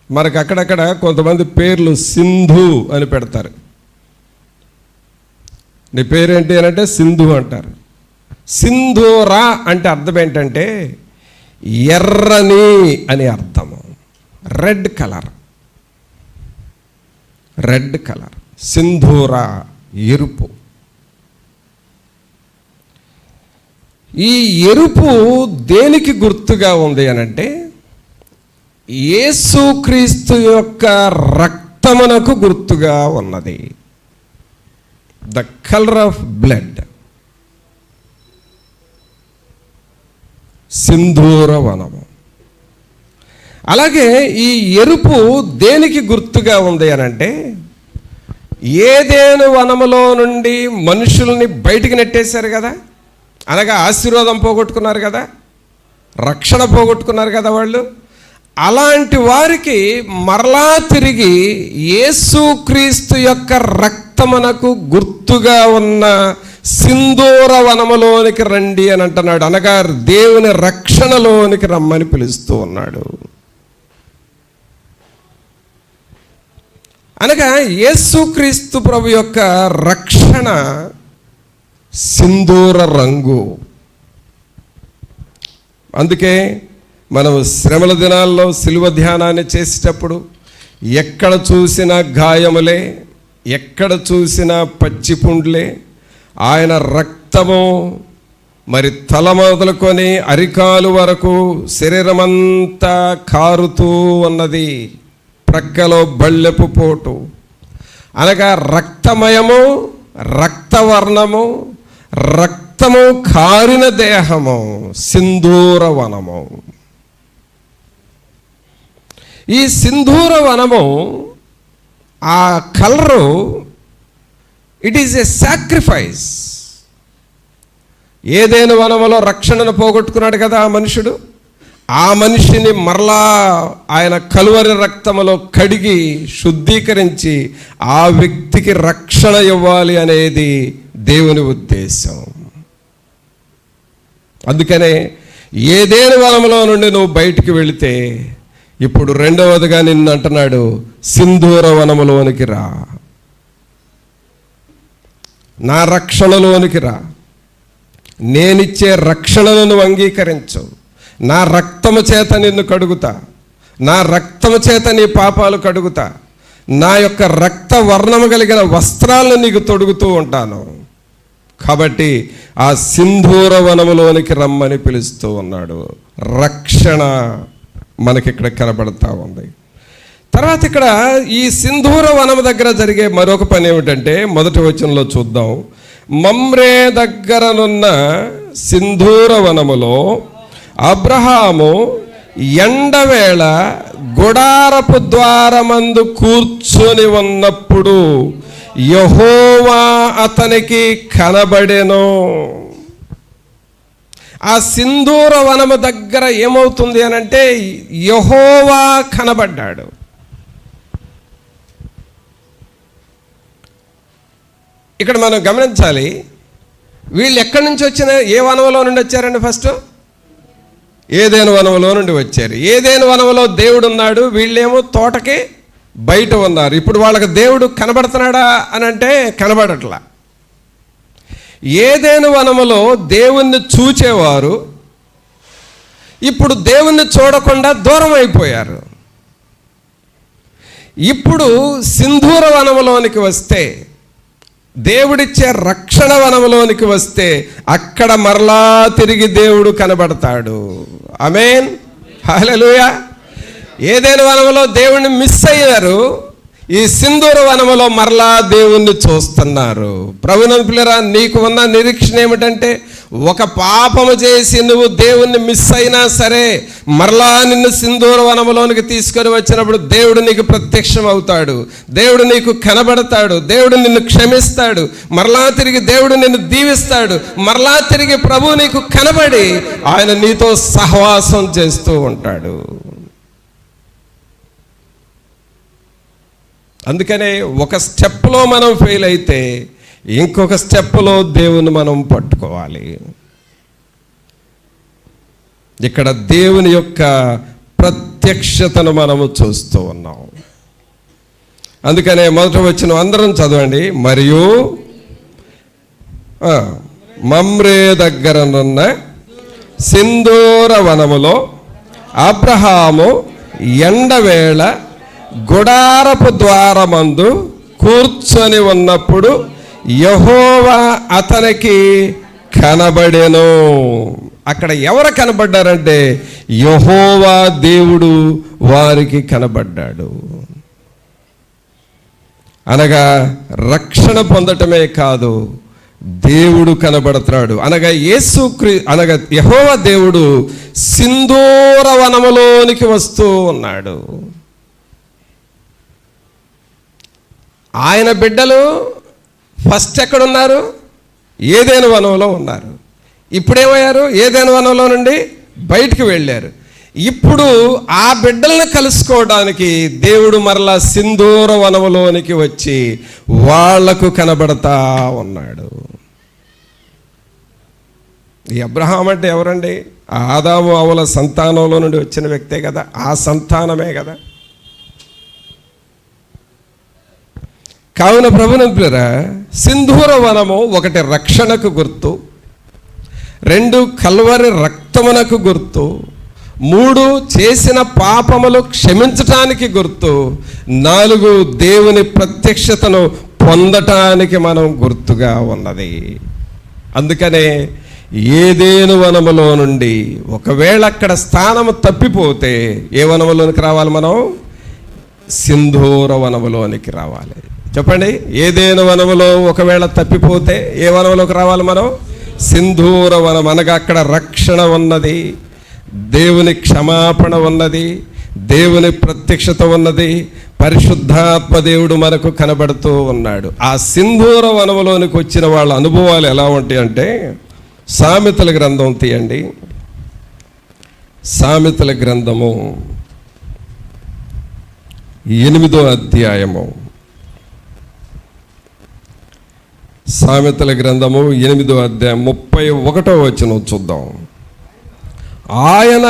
మనకు అక్కడక్కడ కొంతమంది పేర్లు సింధు అని పెడతారు. నీ పేరేంటి అని అంటే సింధు అంటారు. సింధూర అంటే అర్థం ఏంటంటే ఎర్రని అని అర్థము. Red colour, red colour. సింధూర ఎరుపు. ఈ ఎరుపు దేనికి గుర్తుగా ఉంది అనంటే యేసుక్రీస్తు యొక్క రక్తమునకు గుర్తుగా ఉన్నది. The colour of blood. సింధూర వనము. అలాగే ఈ ఎరుపు దేనికి గుర్తుగా ఉంది అనంటే ఏదేను వనములో నుండి మనుషుల్ని బయటికి నెట్టేశారు కదా, అనగా ఆశీర్వాదం పోగొట్టుకున్నారు కదా, రక్షణ పోగొట్టుకున్నారు కదా వాళ్ళు. అలాంటి వారికి మరలా తిరిగి యేసుక్రీస్తు యొక్క రక్తమునకు గుర్తుగా ఉన్న సింధూర వనములోనికి రండి అని అంటున్నాడు. అనగా దేవుని రక్షణలోనికి రమ్మని పిలుస్తూ ఉన్నాడు. అనగా యేసుక్రీస్తు ప్రభు యొక్క రక్షణ సింధూర రంగు. అందుకే మనం శ్రమల దినాల్లో సిలువ ధ్యానాన్ని చేసేటప్పుడు ఎక్కడ చూసినా గాయములే, ఎక్కడ చూసినా పచ్చిపుండ్లే. ఆయన రక్తము మరి తల మొదలుకొని అరికాలు వరకు శరీరమంతా కారుతూ ఉన్నది. ప్రక్కలో బళ్ళెపు పోటు. అనగా రక్తమయము, రక్తవర్ణము, రక్తము కారిన దేహము సింధూర వనము. ఈ సింధూర వనము ఆ colour, it is a sacrifice. ఏదైనా వనములో రక్షణను పోగొట్టుకున్నాడు కదా ఆ మనుషుడు. ఆ మనిషిని మరలా ఆయన కలువరి రక్తములో కడిగి శుద్ధీకరించి ఆ వ్యక్తికి రక్షణ ఇవ్వాలి అనేది దేవుని ఉద్దేశం. అందుకనే ఏదేని వనములో నుండి నువ్వు బయటికి వెళితే ఇప్పుడు రెండవదిగా నిన్ను అంటున్నాడు, సింధూర వనములోనికి రా. నా రక్షణలోనికి రా, నేనిచ్చే రక్షణను నువ్వు అంగీకరించు, నా రక్తము చేత నిన్ను కడుగుతా, నా రక్తము చేత నీ పాపాలు కడుగుతా, నా యొక్క రక్త వర్ణము కలిగిన వస్త్రాలను నీకు తొడుగుతూ ఉంటాను. కాబట్టి ఆ సింధూర వనములోనికి రమ్మని పిలుస్తూ ఉన్నాడు. రక్షణ మనకిక్కడ కనబడతా ఉంది. తర్వాత ఇక్కడ ఈ సింధూర వనము దగ్గర జరిగే మరొక పని ఏమిటంటే, మొదటి వచనంలో చూద్దాం. మమ్రే దగ్గరనున్న సింధూర వనములో అబ్రహాము ఎండవేళ గుడారపు ద్వారమందు కూర్చొని ఉన్నప్పుడు యెహోవా అతనికి కనబడెను. ఆ సింధూర వనము దగ్గర ఏమవుతుంది అని అంటే, యెహోవా కనబడ్డాడు. ఇక్కడ మనం గమనించాలి, వీళ్ళు ఎక్కడి నుంచి వచ్చిన, ఏ వనంలో నుండి వచ్చారండి? ఫస్ట్ ఏదైనా వనంలో నుండి వచ్చారు. ఏదైనా వనంలో దేవుడు ఉన్నాడు, వీళ్ళేమో తోటకి బయట ఉన్నారు. ఇప్పుడు వాళ్ళకి దేవుడు కనబడుతున్నాడా అని అంటే కనబడట్లా. ఏదైనా వనములో దేవుణ్ణి చూచేవారు ఇప్పుడు దేవుణ్ణి చూడకుండా దూరం అయిపోయారు. ఇప్పుడు సింధూర వనములోనికి వస్తే, దేవుడిచ్చే రక్షణ వనములోనికి వస్తే అక్కడ మరలా తిరిగి దేవుడు కనబడతాడు. ఆమేన్, హల్లెలూయా. ఏదైనా వనములో దేవుణ్ణి మిస్ అయ్యారు, ఈ సింధూర వనములో మరలా దేవుణ్ణి చూస్తున్నారు. ప్రభునందు పిల్లరా, నీకు ఉన్న నిరీక్షణ ఏమిటంటే, ఒక పాపము చేసి నువ్వు దేవుణ్ణి మిస్ అయినా సరే మరలా నిన్ను సింధూర వనములోనికి తీసుకొని వచ్చినప్పుడు దేవుడు నీకు ప్రత్యక్షం అవుతాడు, దేవుడు నీకు కనబడతాడు, దేవుడు నిన్ను క్షమిస్తాడు, మరలా తిరిగి దేవుడు నిన్ను దీవిస్తాడు, మరలా తిరిగి ప్రభువు నీకు కనబడి ఆయన నీతో సహవాసం చేస్తూ ఉంటాడు. అందుకనే ఒక స్టెప్లో మనం ఫెయిల్ అయితే ఇంకొక స్టెప్లో దేవుని మనం పట్టుకోవాలి. ఇక్కడ దేవుని యొక్క ప్రత్యక్షతను మనము చూస్తూ ఉన్నాం. అందుకనే మొదట వచ్చిన అందరం చదవండి. మరియు మమ్రే దగ్గరనున్న సింధూర వనములో అబ్రహాము ఎండవేళ గుడారపు ద్వారమందు కూర్చొని ఉన్నప్పుడు యెహోవా అతనికి కనబడెను. అక్కడ ఎవరు కనబడ్డారంటే, యెహోవా దేవుడు వారికి కనబడ్డాడు. అనగా రక్షణ పొందటమే కాదు, దేవుడు కనబడుతున్నాడు. అనగా అనగా యెహోవా దేవుడు సింధూర వనములోనికి వస్తూ ఉన్నాడు. ఆయన బిడ్డలు ఫస్ట్ ఎక్కడున్నారు? ఏదైనా వనంలో ఉన్నారు. ఇప్పుడేమయ్యారు? ఏదైనా వనంలో నుండి బయటికి వెళ్ళారు. ఇప్పుడు ఆ బిడ్డలను కలుసుకోవడానికి దేవుడు మరలా సింధూర వనములోనికి వచ్చి వాళ్లకు కనబడతా ఉన్నాడు. ఈ అబ్రహాం అంటే ఎవరండి? ఆదాము అవ్వల సంతానంలో నుండి వచ్చిన వ్యక్తే కదా, ఆ సంతానమే కదా. కావున ప్రభునందులరా, సింధూర వనము ఒకటి రక్షణకు గుర్తు, 2 కల్వరి రక్తమునకు గుర్తు, 3 చేసిన పాపములు క్షమించటానికి గుర్తు, 4 దేవుని ప్రత్యక్షతను పొందటానికి మనం గుర్తుగా ఉన్నది. అందుకనే ఏదేను వనములో నుండి ఒకవేళ అక్కడ స్థానము తప్పిపోతే ఏ వనములోనికి రావాలి? మనం సింధూర వనములోనికి రావాలి. చెప్పండి, ఏదేను వనములో ఒకవేళ తప్పిపోతే ఏ వనములోకి రావాలి మనం? సింధూర వనం. అనగా అక్కడ రక్షణ ఉన్నది, దేవుని క్షమాపణ ఉన్నది, దేవుని ప్రత్యక్షత ఉన్నది, పరిశుద్ధాత్మ దేవుడు మనకు కనబడుతూ ఉన్నాడు. ఆ సింధూర వనములోనికి వచ్చిన వాళ్ళ అనుభవాలు ఎలా ఉంటాయి అంటే, సామెతల గ్రంథం తీయండి. సామెతల గ్రంథము 8వ అధ్యాయము. సామెతల గ్రంథము 8వ అధ్యాయం 31వ వచనం చూద్దాం. ఆయన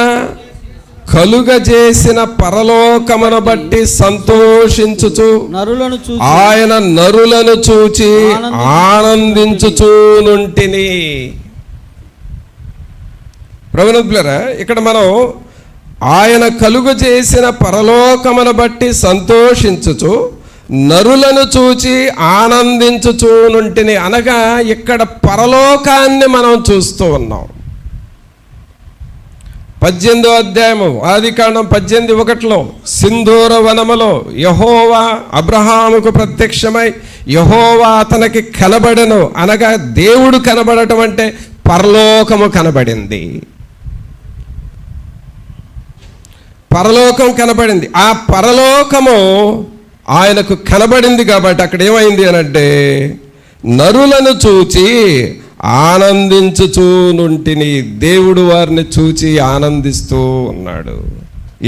కలుగజేసిన పరలోకమును బట్టి సంతోషించుచు నరులను చూసి ఆయన నరులను చూచి ఆనందించుచునుంటిని. ప్రభునందులారా, ఇక్కడ మనం ఆయన కలుగజేసిన పరలోకమును బట్టి సంతోషించుచు నరులను చూచి ఆనందించుచునుంటిని అనగా ఇక్కడ పరలోకాన్ని మనం చూస్తూ ఉన్నాం. 18వ అధ్యాయము ఆదికాండం 18:1 సింధూర వనములో యెహోవా అబ్రహాముకు ప్రత్యక్షమై యెహోవా అతనికి కనబడెను అనగా దేవుడు కనబడటం అంటే పరలోకము కనబడింది. పరలోకం కనబడింది. ఆ పరలోకము ఆయనకు కనబడింది కాబట్టి అక్కడ ఏమైంది అనంటే నరులను చూచి ఆనందించుచునుంటిని. దేవుడు వారిని చూచి ఆనందిస్తూ ఉన్నాడు.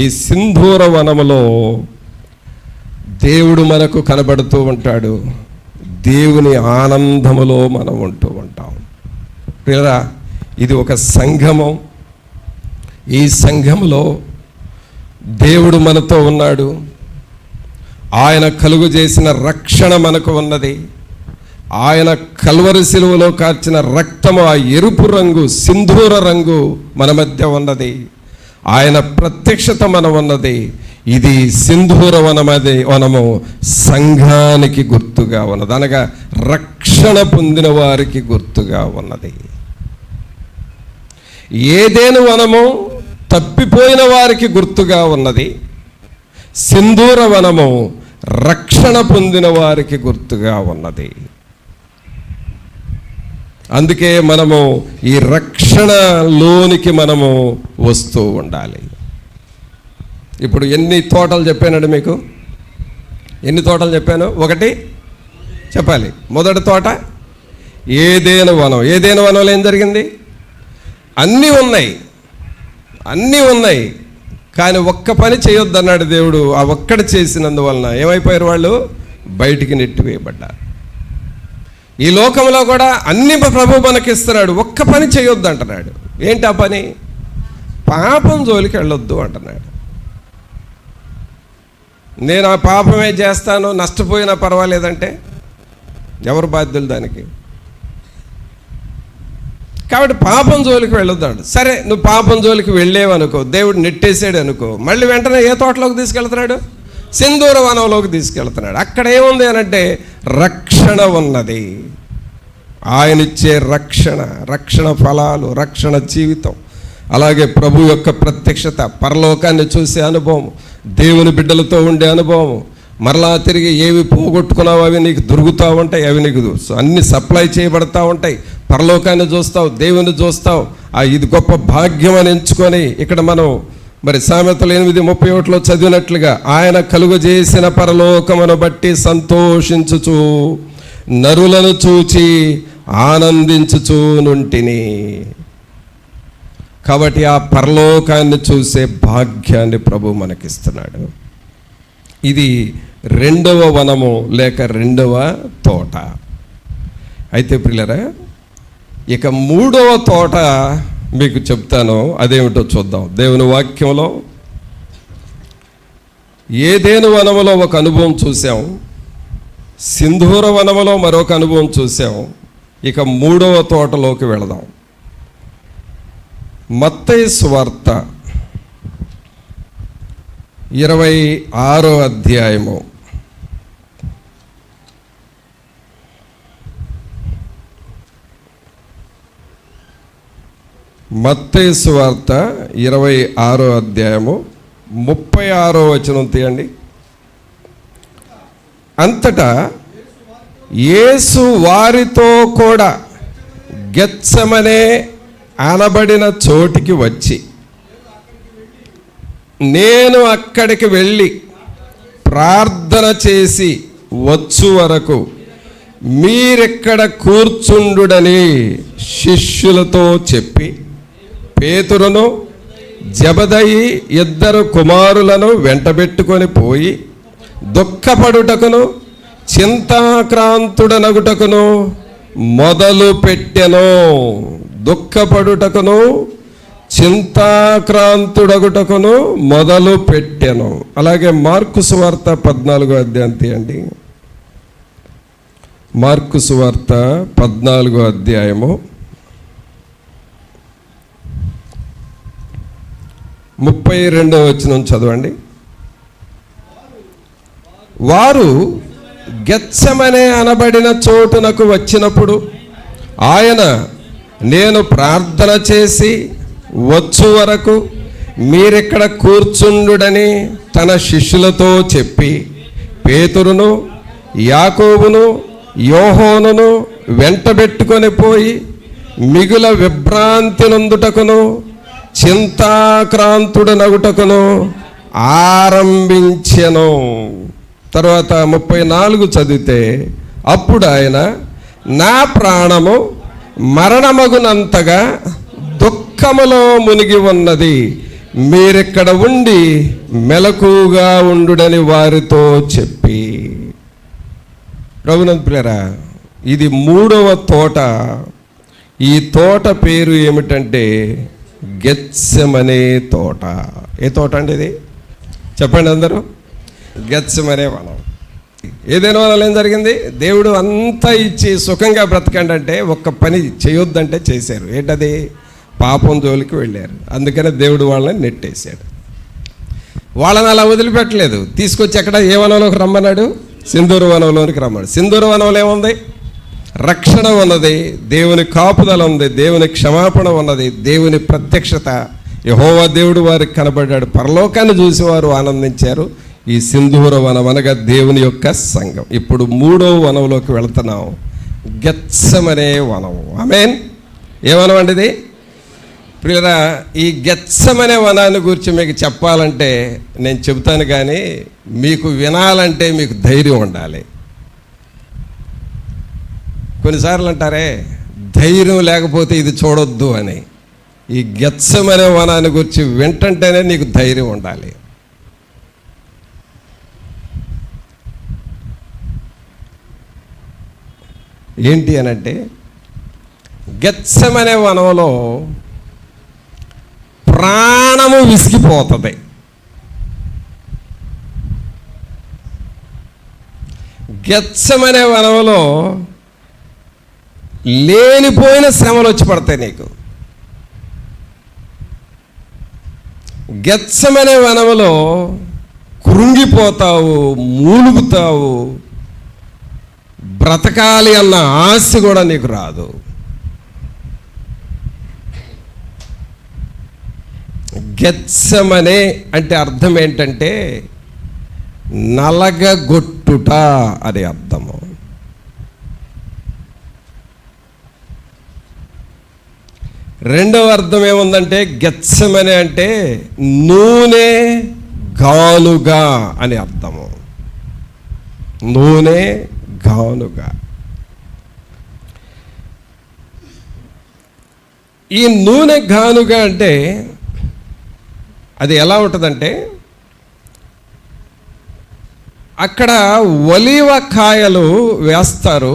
ఈ సింధూర వనములో దేవుడు మనకు కనబడుతూ ఉంటాడు. దేవుని ఆనందములో మనం ఉంటూ ఉంటాం. పిల్లరా, ఇది ఒక సంఘము. ఈ సంఘములో దేవుడు మనతో ఉన్నాడు. ఆయన కలుగు చేసిన రక్షణ మనకు ఉన్నది. ఆయన కల్వరి శిలువలో కార్చిన రక్తము ఆ ఎరుపు రంగు సింధూర రంగు మన మధ్య ఉన్నది. ఆయన ప్రత్యక్షత మన ఉన్నది. ఇది సింధూర వనము సంఘానికి గుర్తుగా ఉన్నది, అనగా రక్షణ పొందిన వారికి గుర్తుగా ఉన్నది. ఏదేను వనము తప్పిపోయిన వారికి గుర్తుగా ఉన్నది. సింధూర వనము రక్షణ పొందిన వారికి గుర్తుగా ఉన్నది. అందుకే మనము ఈ రక్షణలోనికి మనము వస్తూ ఉండాలి. ఇప్పుడు ఎన్ని తోటలు చెప్పానండి మీకు? ఎన్ని తోటలు చెప్పాను? ఒకటి చెప్పాలి. మొదటి తోట ఏదేను వనం. ఏదేను వనంలో ఏం జరిగింది? అన్నీ ఉన్నాయి, కానీ ఒక్క పని చేయొద్దన్నాడు దేవుడు. ఆ ఒక్కటి చేసినందువలన ఏమైపోయారు? వాళ్ళు బయటికి నెట్టివేయబడ్డారు. ఈ లోకంలో కూడా అన్ని ప్రభు మనకిస్తున్నాడు, ఒక్క పని చేయొద్దు అంటున్నాడు. ఏంటి ఆ పని? పాపం జోలికి వెళ్ళొద్దు అంటున్నాడు. నేను ఆ పాపమే చేస్తాను, నష్టపోయినా పర్వాలేదంటే ఎవరు బాధ్యులు దానికి? కాబట్టి పాపం జోలికి వెళ్ళొద్దాడు. సరే, నువ్వు పాపం జోలికి వెళ్ళేవనుకో, దేవుడు నెట్టేసాడు అనుకో, మళ్ళీ వెంటనే ఏ తోటలోకి తీసుకెళ్తున్నాడు? సింధూర వనంలోకి తీసుకెళ్తున్నాడు. అక్కడ ఏముంది అనంటే రక్షణ ఉన్నది. ఆయనిచ్చే రక్షణ ఫలాలు, రక్షణ జీవితం, అలాగే ప్రభు యొక్క ప్రత్యక్షత, పరలోకాన్ని చూసే అనుభవం, దేవుని బిడ్డలతో ఉండే అనుభవం, మరలా తిరిగి ఏవి పోగొట్టుకున్నావు అవి నీకు దొరుకుతూ ఉంటాయి, అవి నీకు అన్ని సప్లై చేయబడతా ఉంటాయి. పరలోకాన్ని చూస్తావు, దేవుని చూస్తావు. ఇది గొప్ప భాగ్యం అని ఎంచుకొని ఇక్కడ మనం మరి సామెతలు 8:31 చదివినట్లుగా ఆయన కలుగజేసిన పరలోకమును బట్టి సంతోషించుచు నరులను చూచి ఆనందించుచునుంటిని. కాబట్టి ఆ పరలోకాన్ని చూసే భాగ్యాన్ని ప్రభు మనకిస్తున్నాడు. ఇది రెండవ వనము లేక రెండవ తోట. అయితే ప్రియులారా, ఇక మూడవ తోట మీకు చెప్తాను, అదేమిటో చూద్దాం. దేవుని వాక్యంలో ఏదేను వనములో ఒక అనుభవం చూసాం, సింధూర వనములో మరొక అనుభవం చూసాం. ఇక మూడవ తోటలోకి వెళదాం. మత్తయి సువార్త 26వ అధ్యాయము. మత్తయి సువార్త 26వ అధ్యాయము 36వ వచనం తీయండి. అంతటా యేసు వారితో కూడా గెత్సెమనే అనబడిన చోటికి వచ్చి, నేను అక్కడికి వెళ్ళి ప్రార్థన చేసి వచ్చు వరకు మీరెక్కడ కూర్చుండుడని శిష్యులతో చెప్పి, పేతురును జబదయి 2 కుమారులను వెంటబెట్టుకొని పోయి దుఃఖపడుటకును చింతాక్రాంతుడనగుటకును మొదలు పెట్టెను. దుఃఖపడుటకును చింతాక్రాంతుడగుటకును మొదలు పెట్టెను. అలాగే మార్కు సువార్త 14వ అధ్యాయం తీయండి. మార్కు సువార్త 14వ అధ్యాయము 32వ వచనం చదవండి. వారు గెత్సెమనే అనబడిన చోటునకు వచ్చినప్పుడు ఆయన, నేను ప్రార్థన చేసి వచ్చు వరకు మీరిక్కడ కూర్చుండుడని తన శిష్యులతో చెప్పి పేతురును యాకోబును యోహోనును వెంటబెట్టుకొని పోయి మిగుల విభ్రాంతి నొందుటకును చింతాక్రాంతుడనగుటకును ఆరంభించెను. తర్వాత 34 చదివితే, అప్పుడు ఆయన, నా ప్రాణము మరణమగునంతగా దుఃఖములో మునిగి ఉన్నది, మీరిక్కడ ఉండి మెలకుగా ఉండుడని వారితో చెప్పి. ప్రభునందు ప్రియరా, ఇది 3వ తోట. ఈ తోట పేరు ఏమిటంటే గెత్సెమనే తోట. ఏ తోట అంటే ఇది చెప్పండి అందరూ? గెత్సెమనే వనం. ఏదైనా వనాలు ఏం జరిగింది? దేవుడు అంతా ఇచ్చి సుఖంగా బ్రతకండి అంటే ఒక్క పని చేయొద్దంటే చేశారు. ఏంటది? పాపం జోలికి వెళ్ళారు. అందుకనే దేవుడు వాళ్ళని నెట్టేశాడు. వాళ్ళని అలా వదిలిపెట్టలేదు. తీసుకొచ్చి ఎక్కడ ఏ వనంలోకి రమ్మన్నాడు? సింధూర వనంలోనికి రమ్మన్నాడు. సింధూర వనంలో ఏముంది? రక్షణ ఉన్నది, దేవుని కాపుదల ఉంది, దేవుని క్షమాపణ ఉన్నది, దేవుని ప్రత్యక్షత. యెహోవా దేవుడు వారికి కనబడ్డాడు. పరలోకాన్ని చూసి వారు ఆనందించారు. ఈ సింధూర వనం అనగా దేవుని యొక్క సంఘం. ఇప్పుడు 3వ వనంలోకి వెళుతున్నాం, గెత్సెమనే వనం. ఆమేన్. ఏ వనం అండి ఇది? ప్రియరా, ఈ గెత్సెమనే వనాన్ని గురించి మీకు చెప్పాలంటే నేను చెబుతాను, కానీ మీకు వినాలంటే మీకు ధైర్యం ఉండాలి. కొన్నిసార్లు అంటారే ధైర్యం లేకపోతే ఇది చూడొద్దు అని. ఈ గెత్సెమనే వనాన్ని గురించి వింటంటేనే నీకు ధైర్యం ఉండాలి. ఏంటి అనంటే, గెత్సెమనే వనంలో ప్రాణము విసిగిపోతుంది. గెత్సెమనే వనంలో లేనిపోయిన శ్రమలు వచ్చి పడతాయి నీకు. గెత్సెమనే వనంలో కృంగిపోతావు, మూలుగుతావు, బ్రతకాలి అన్న ఆశ కూడా నీకు రాదు. గెత్సెమనే అంటే అర్థం ఏంటంటే నలగగొట్టుట అనే అర్థము. రెండవ అర్థం ఏముందంటే, గెత్సెమనే అంటే నూనె గానుగా అని అర్థము. నూనె గానుగా. ఈ నూనె గానుగా అంటే అది ఎలా ఉంటుందంటే, అక్కడ ఒలీవ కాయలు వేస్తారు.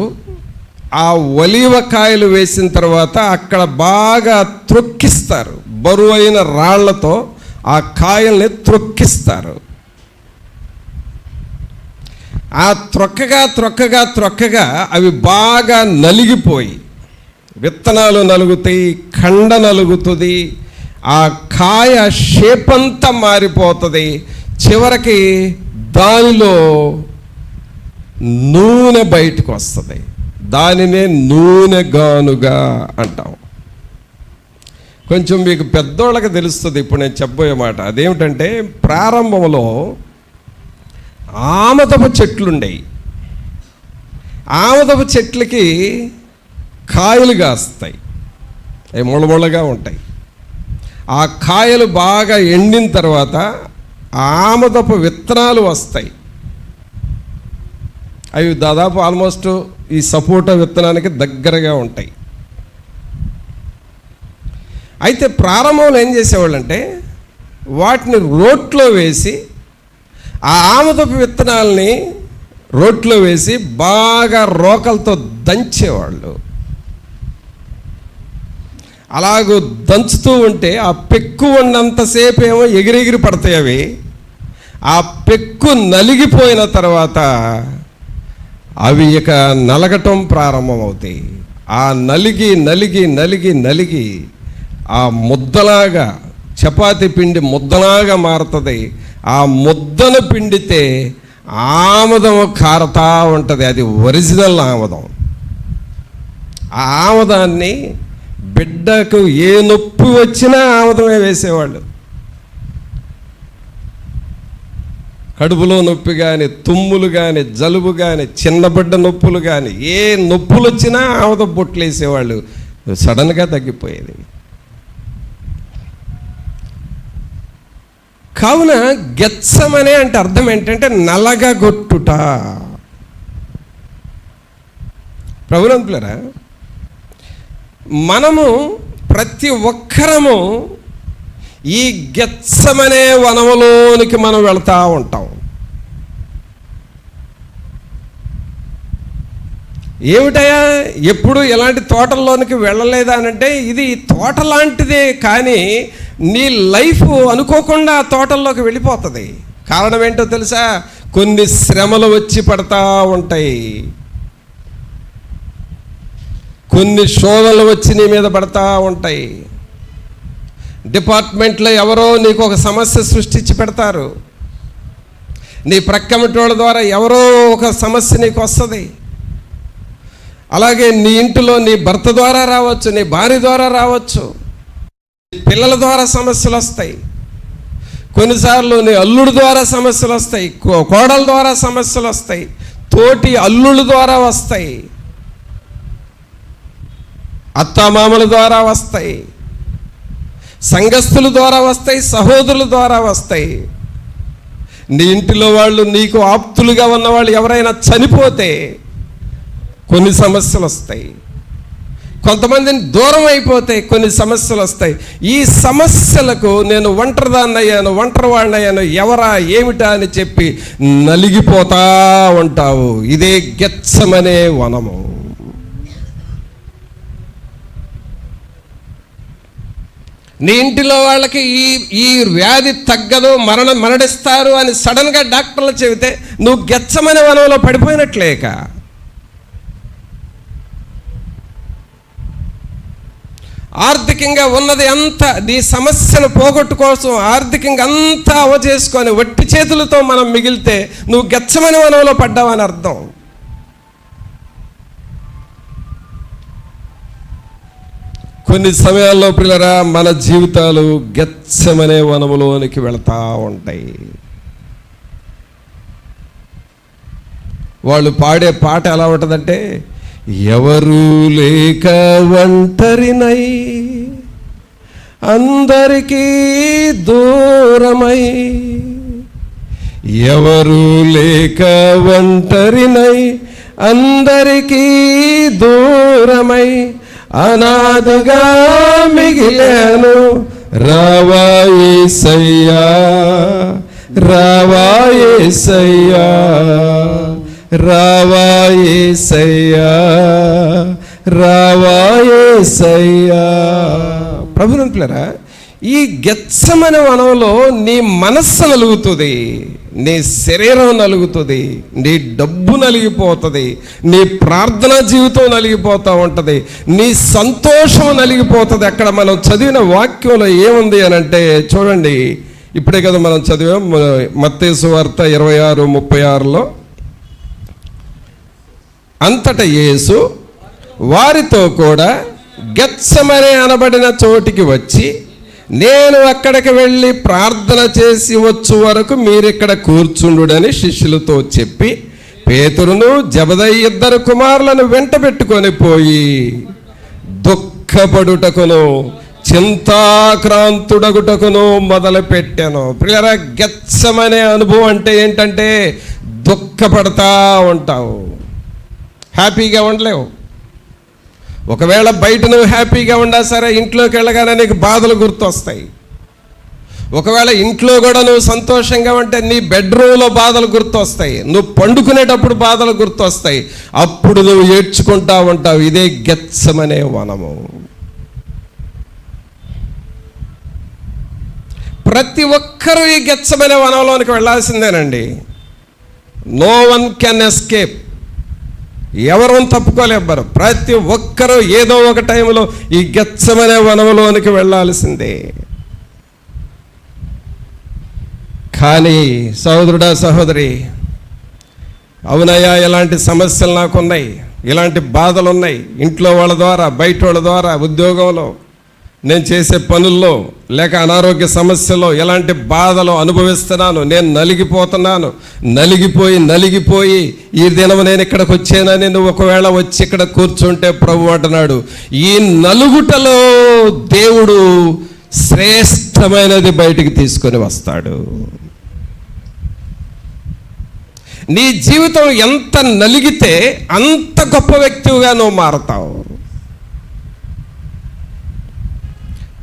ఆ ఒలీవ కాయలు వేసిన తర్వాత అక్కడ బాగా త్రొక్కిస్తారు. బరువైన రాళ్లతో ఆ కాయల్ని త్రొక్కిస్తారు. ఆ త్రొక్కగా అవి బాగా నలిగిపోయి విత్తనాలు నలుగుతాయి, కండ నలుగుతుంది, ఆ కాయ షేప్ అంతా మారిపోతుంది. చివరికి దానిలో నూనె బయటకు వస్తుంది. దానినే నూనె గానుగా అంటాం. కొంచెం మీకు పెద్దోళ్ళకి తెలుస్తుంది ఇప్పుడు నేను చెప్పబోయే మాట. అదేమిటంటే, ప్రారంభంలో ఆమదపు చెట్లుండేవి. ఆమదపు చెట్లకి కాయలు కాస్తాయి, అవి ముళ్ళముళ్ళగా ఉంటాయి. ఆ కాయలు బాగా ఎండిన తర్వాత ఆమదపు విత్తనాలు వస్తాయి. అవి దాదాపు ఆల్మోస్ట్ ఈ సపోటా విత్తనానికి దగ్గరగా ఉంటాయి. అయితే ప్రారంభంలో ఏం చేసేవాళ్ళంటే, వాటిని రోట్లో వేసి, ఆ ఆముదపు విత్తనాలని రోట్లో వేసి బాగా రోకలతో దంచేవాళ్ళు. అలాగూ దంచుతూ ఉంటే ఆ పెక్కు ఉన్నంతసేపు ఏమో ఎగిరెగిరి పడతాయి అవి. ఆ పెక్కు నలిగిపోయిన తర్వాత అవి ఇక నలగటం ప్రారంభమవుతాయి. ఆ నలిగి నలిగి నలిగి నలిగి ఆ ముద్దలాగా, చపాతీ పిండి ముద్దలాగా మారుతుంది. ఆ ముద్దను పిండితే ఆముదం కారతా ఉంటుంది. అది ఒరిజినల్ ఆముదం. ఆ ఆముదాన్ని బిడ్డకు ఏ నొప్పి వచ్చినా ఆముదమే వేసేవాళ్ళు. కడుపులో నొప్పి కానీ, తుమ్ములు కానీ, జలుబు కానీ, చిన్నబిడ్డ నొప్పులు కానీ, ఏ నొప్పులు వచ్చినా ఆముదం బొట్లు వేసేవాళ్ళు. సడన్గా తగ్గిపోయేది. కావున గెత్సమనే అంటే అర్థం ఏంటంటే నలగగొట్టుట. ప్రభునంతులారా, మనము ప్రతి ఒక్కరము ఈ గెత్సమనే వనములోనికి మనం వెళ్తూ ఉంటాం. ఏమిటయా ఎప్పుడు ఎలాంటి తోటల్లోనికి వెళ్ళలేదా అనంటే, ఇది తోట లాంటిదే, కానీ నీ లైఫ్ అనుకోకుండా ఆ తోటల్లోకి వెళ్ళిపోతుంది. కారణం ఏంటో తెలుసా? కొన్ని శ్రమలు వచ్చి పడతా ఉంటాయి, కొన్ని శోధనలు వచ్చి నీ మీద పడతా ఉంటాయి. డిపార్ట్మెంట్లో ఎవరో నీకు ఒక సమస్య సృష్టించి పెడతారు. నీ ప్రక్కమిటోళ్ళ ద్వారా ఎవరో ఒక సమస్య నీకు వస్తుంది. అలాగే నీ ఇంటిలో నీ భర్త ద్వారా రావచ్చు, నీ భార్య ద్వారా రావచ్చు, పిల్లల ద్వారా సమస్యలు వస్తాయి. కొన్నిసార్లు నీ అల్లుడి ద్వారా సమస్యలు వస్తాయి, కోడల ద్వారా సమస్యలు వస్తాయి, తోటి అల్లుళ్ళ ద్వారా వస్తాయి, అత్తామామల ద్వారా వస్తాయి, సంఘస్థుల ద్వారా వస్తాయి, సహోదరుల ద్వారా వస్తాయి. నీ ఇంటిలో వాళ్ళు, నీకు ఆప్తులుగా ఉన్నవాళ్ళు ఎవరైనా చనిపోతే కొన్ని సమస్యలు వస్తాయి. కొంతమందిని దూరం అయిపోతే కొన్ని సమస్యలు వస్తాయి. ఈ సమస్యలకు నేను ఒంటరిదాన్ని అయ్యాను, ఒంటరి వాడిని అయ్యాను, ఎవరా ఏమిటా అని చెప్పి నలిగిపోతా ఉంటావు. ఇదే గెత్సమనే వనము. నీ ఇంటిలో వాళ్ళకి ఈ వ్యాధి తగ్గదు, మరణిస్తారు అని సడన్గా డాక్టర్లు చెబితే నువ్వు గెత్సమనే వనంలో పడిపోయినట్లేక. ఆర్థికంగా ఉన్నది అంతా, నీ సమస్యను పోగొట్టుకోసం ఆర్థికంగా అంతా అవచేసుకొని వట్టి చేతులతో మనం మిగిలితే నువ్వు గెత్సమనే వనంలో పడ్డావని అర్థం. కొన్ని సమయాల్లో పిల్లరా మన జీవితాలు గెత్సమనే వనములోనికి వెళతా ఉంటాయి. వాళ్ళు పాడే పాట ఎలా ఉంటుందంటే, ఎవరు లేక ఒంటరినై అందరికీ దూరమై, ఎవరు లేక ఒంటరినై అందరికీ దూరమై, అనాథగా మిగిలాను రావా యేసయ్యా, రావా యేసయ్యా, రావా యేసయ్యా, రావా యేసయ్యా. ప్రభునంతులారా, ఈ గెత్సమనే వనంలో నీ మనస్సు నలుగుతుంది, నీ శరీరం నలుగుతుంది, నీ డబ్బు నలిగిపోతుంది, నీ ప్రార్థనా జీవితం నలిగిపోతూ ఉంటుంది, నీ సంతోషం నలిగిపోతుంది. అక్కడ మనం చదివిన వాక్యంలో ఏముంది అని అంటే చూడండి, ఇప్పుడే కదా మనం చదివాం మత్తయి సువార్త 26:36లో, అంతటా యేసు వారితో కూడా గెత్సమనే అనబడిన చోటికి వచ్చి, నేను అక్కడికి వెళ్ళి ప్రార్థన చేసి వచ్చు వరకు మీరిక్కడ కూర్చుండుడని శిష్యులతో చెప్పి, పేతురును జబదయి 2 కుమారులను వెంట పెట్టుకొని పోయి దుఃఖపడుటకును చింతాక్రాంతుడగుటకును మొదలు పెట్టాను. ప్రియరా, గెత్సమనే అనుభవం అంటే ఏంటంటే దుఃఖపడతా ఉంటావు, హ్యాపీగా ఉండలేవు. ఒకవేళ బయట నువ్వు హ్యాపీగా ఉన్నా సరే, ఇంట్లోకి వెళ్ళగానే నీకు బాధలు గుర్తొస్తాయి. ఒకవేళ ఇంట్లో కూడా నువ్వు సంతోషంగా ఉంటే నీ బెడ్రూమ్లో బాధలు గుర్తొస్తాయి, నువ్వు పండుకునేటప్పుడు బాధలు గుర్తొస్తాయి, అప్పుడు నువ్వు ఏడ్చుకుంటా ఉంటావు. ఇదే గెత్సమనే వనము. ప్రతి ఒక్కరూ ఈ గెత్సెమనే వనంలోనికి వెళ్ళాల్సిందేనండి. No one can escape. ఎవరు తప్పుకోలేరు. ప్రతి ఒక్కరూ ఏదో ఒక టైంలో ఈ గెత్సెమనే వనంలోనికి వెళ్ళాల్సిందే. కానీ సహోదరుడా, సహోదరి, అవునయ్యా, ఇలాంటి సమస్యలు నాకున్నాయి, ఇలాంటి బాధలు ఉన్నాయి, ఇంట్లో వాళ్ళ ద్వారా, బయట వాళ్ళ ద్వారా, ఉద్యోగంలో, నేను చేసే పనుల్లో, లేక అనారోగ్య సమస్యలో ఎలాంటి బాధలు అనుభవిస్తున్నాను, నేను నలిగిపోతున్నాను, నలిగిపోయి ఈ దినం నేను ఇక్కడికి వచ్చానని నువ్వు ఒకవేళ వచ్చి ఇక్కడ కూర్చుంటే ప్రభు అంటున్నాడు, ఈ నలుగుటలో దేవుడు శ్రేష్టమైనది బయటికి తీసుకొని వస్తాడు. నీ జీవితం ఎంత నలిగితే అంత గొప్ప వ్యక్తిగా నువ్వు మారతావు.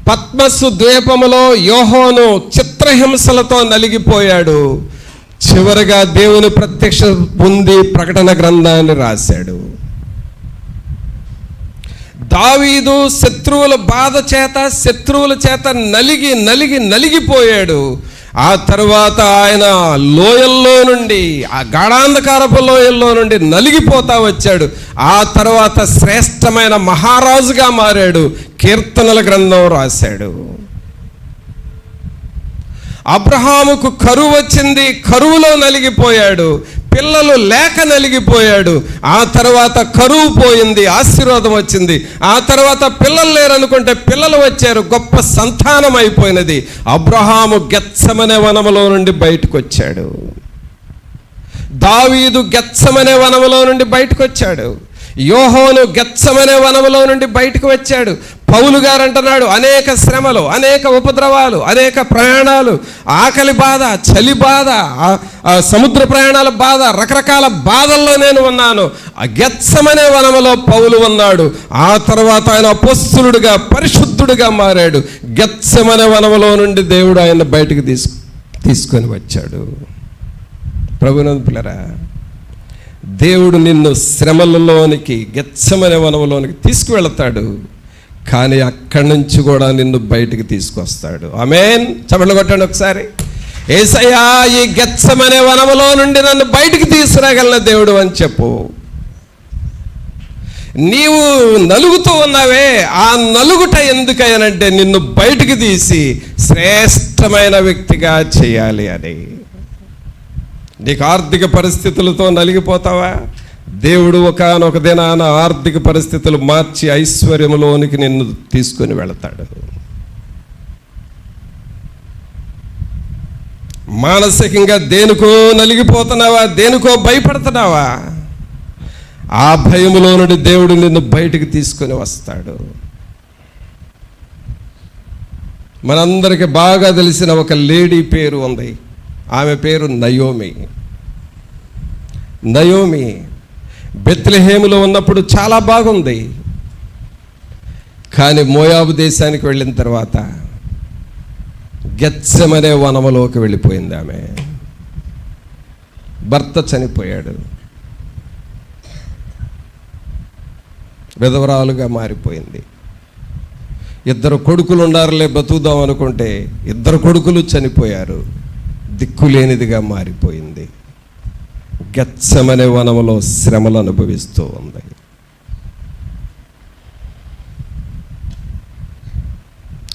పద్మసు ద్వీపములో యోహోను చిత్రహింసలతో నలిగిపోయాడు. చివరిగా దేవుని ప్రత్యక్ష పొంది ప్రకటన గ్రంథాన్ని రాశాడు. దావీదు శత్రువుల బాధ చేత, శత్రువుల చేత నలిగిపోయాడు. ఆ తర్వాత ఆయన లోయల్లో నుండి, ఆ గాఢాంధకారపు లోయల్లో నుండి నలిగిపోతా వచ్చాడు. ఆ తర్వాత శ్రేష్టమైన మహారాజుగా మారాడు. కీర్తనల గ్రంథం రాశాడు. అబ్రహాముకు కరువు వచ్చింది, కరువులో నలిగిపోయాడు. పిల్లలు లేక నలిగిపోయాడు. ఆ తర్వాత కరువు పోయింది, ఆశీర్వాదం వచ్చింది. ఆ తర్వాత పిల్లలు లేరనుకుంటే పిల్లలు వచ్చారు, గొప్ప సంతానం అయిపోయినది. అబ్రహాము గెత్సెమనే వనములో నుండి బయటకు వచ్చాడు. దావీదు గెత్సెమనే వనములో నుండి బయటకు వచ్చాడు. యోహోను గెత్సెమనే వనములో నుండి బయటకు వచ్చాడు. పౌలు గారు అంటున్నాడు, అనేక శ్రమలు, అనేక ఉపద్రవాలు, అనేక ప్రయాణాలు, ఆకలి బాధ, చలి బాధ, సముద్ర ప్రయాణాల బాధ, రకరకాల బాధల్లో నేను ఉన్నాను. ఆ గెత్సెమనే వనములో పౌలు ఉన్నాడు. ఆ తర్వాత ఆయన అపోస్తలుడిగా, పరిశుద్ధుడిగా మారాడు. గెత్సెమనే వనములో నుండి దేవుడు ఆయన బయటకు తీసుకొని వచ్చాడు. ప్రభునందు పిల్లరా, దేవుడు నిన్ను శ్రమలలోనికి, గెత్సెమనే వనములోనికి తీసుకువెళతాడు. కానీ అక్కడి నుంచి కూడా నిన్ను బయటికి తీసుకొస్తాడు. ఆమేన్. చప్పట్లు కొట్టండి ఒకసారి. యేసయ్యా, ఈ గెత్సెమనే వనములో నుండి నన్ను బయటికి తీసుకురాగలన దేవుడు అని చెప్పు. నీవు నలుగుతూ ఉన్నావే, ఆ నలుగుట ఎందుకయ్యానంటే నిన్ను బయటికి తీసి శ్రేష్టమైన వ్యక్తిగా చేయాలి అని. నీకు ఆర్థిక పరిస్థితులతో నలిగిపోతావా? దేవుడు ఒకానొక దినాన ఆర్థిక పరిస్థితులు మార్చి ఐశ్వర్యములోనికి నిన్ను తీసుకొని వెళతాడు. మానసికంగా దేనికో నలిగిపోతున్నావా? దేనికో భయపడుతున్నావా? ఆ భయములో నుండి దేవుడు నిన్ను బయటికి తీసుకొని వస్తాడు. మనందరికి బాగా తెలిసిన ఒక లేడీ పేరు ఉంది. ఆమె పేరు నయోమి. నయోమి బెత్లెహేములో ఉన్నప్పుడు చాలా బాగుంది. కానీ మోయాబు దేశానికి వెళ్ళిన తర్వాత గెత్సెమనే వనములోకి వెళ్ళిపోయింది ఆమె. భర్త చనిపోయాడు, విధవరాలుగా మారిపోయింది. 2 కొడుకులు ఉండారులే బతుకుదాం అనుకుంటే 2 కొడుకులు చనిపోయారు. దిక్కులేనిదిగా మారిపోయింది. గెత్సెమనే వనములో శ్రమలు అనుభవిస్తూ ఉంది.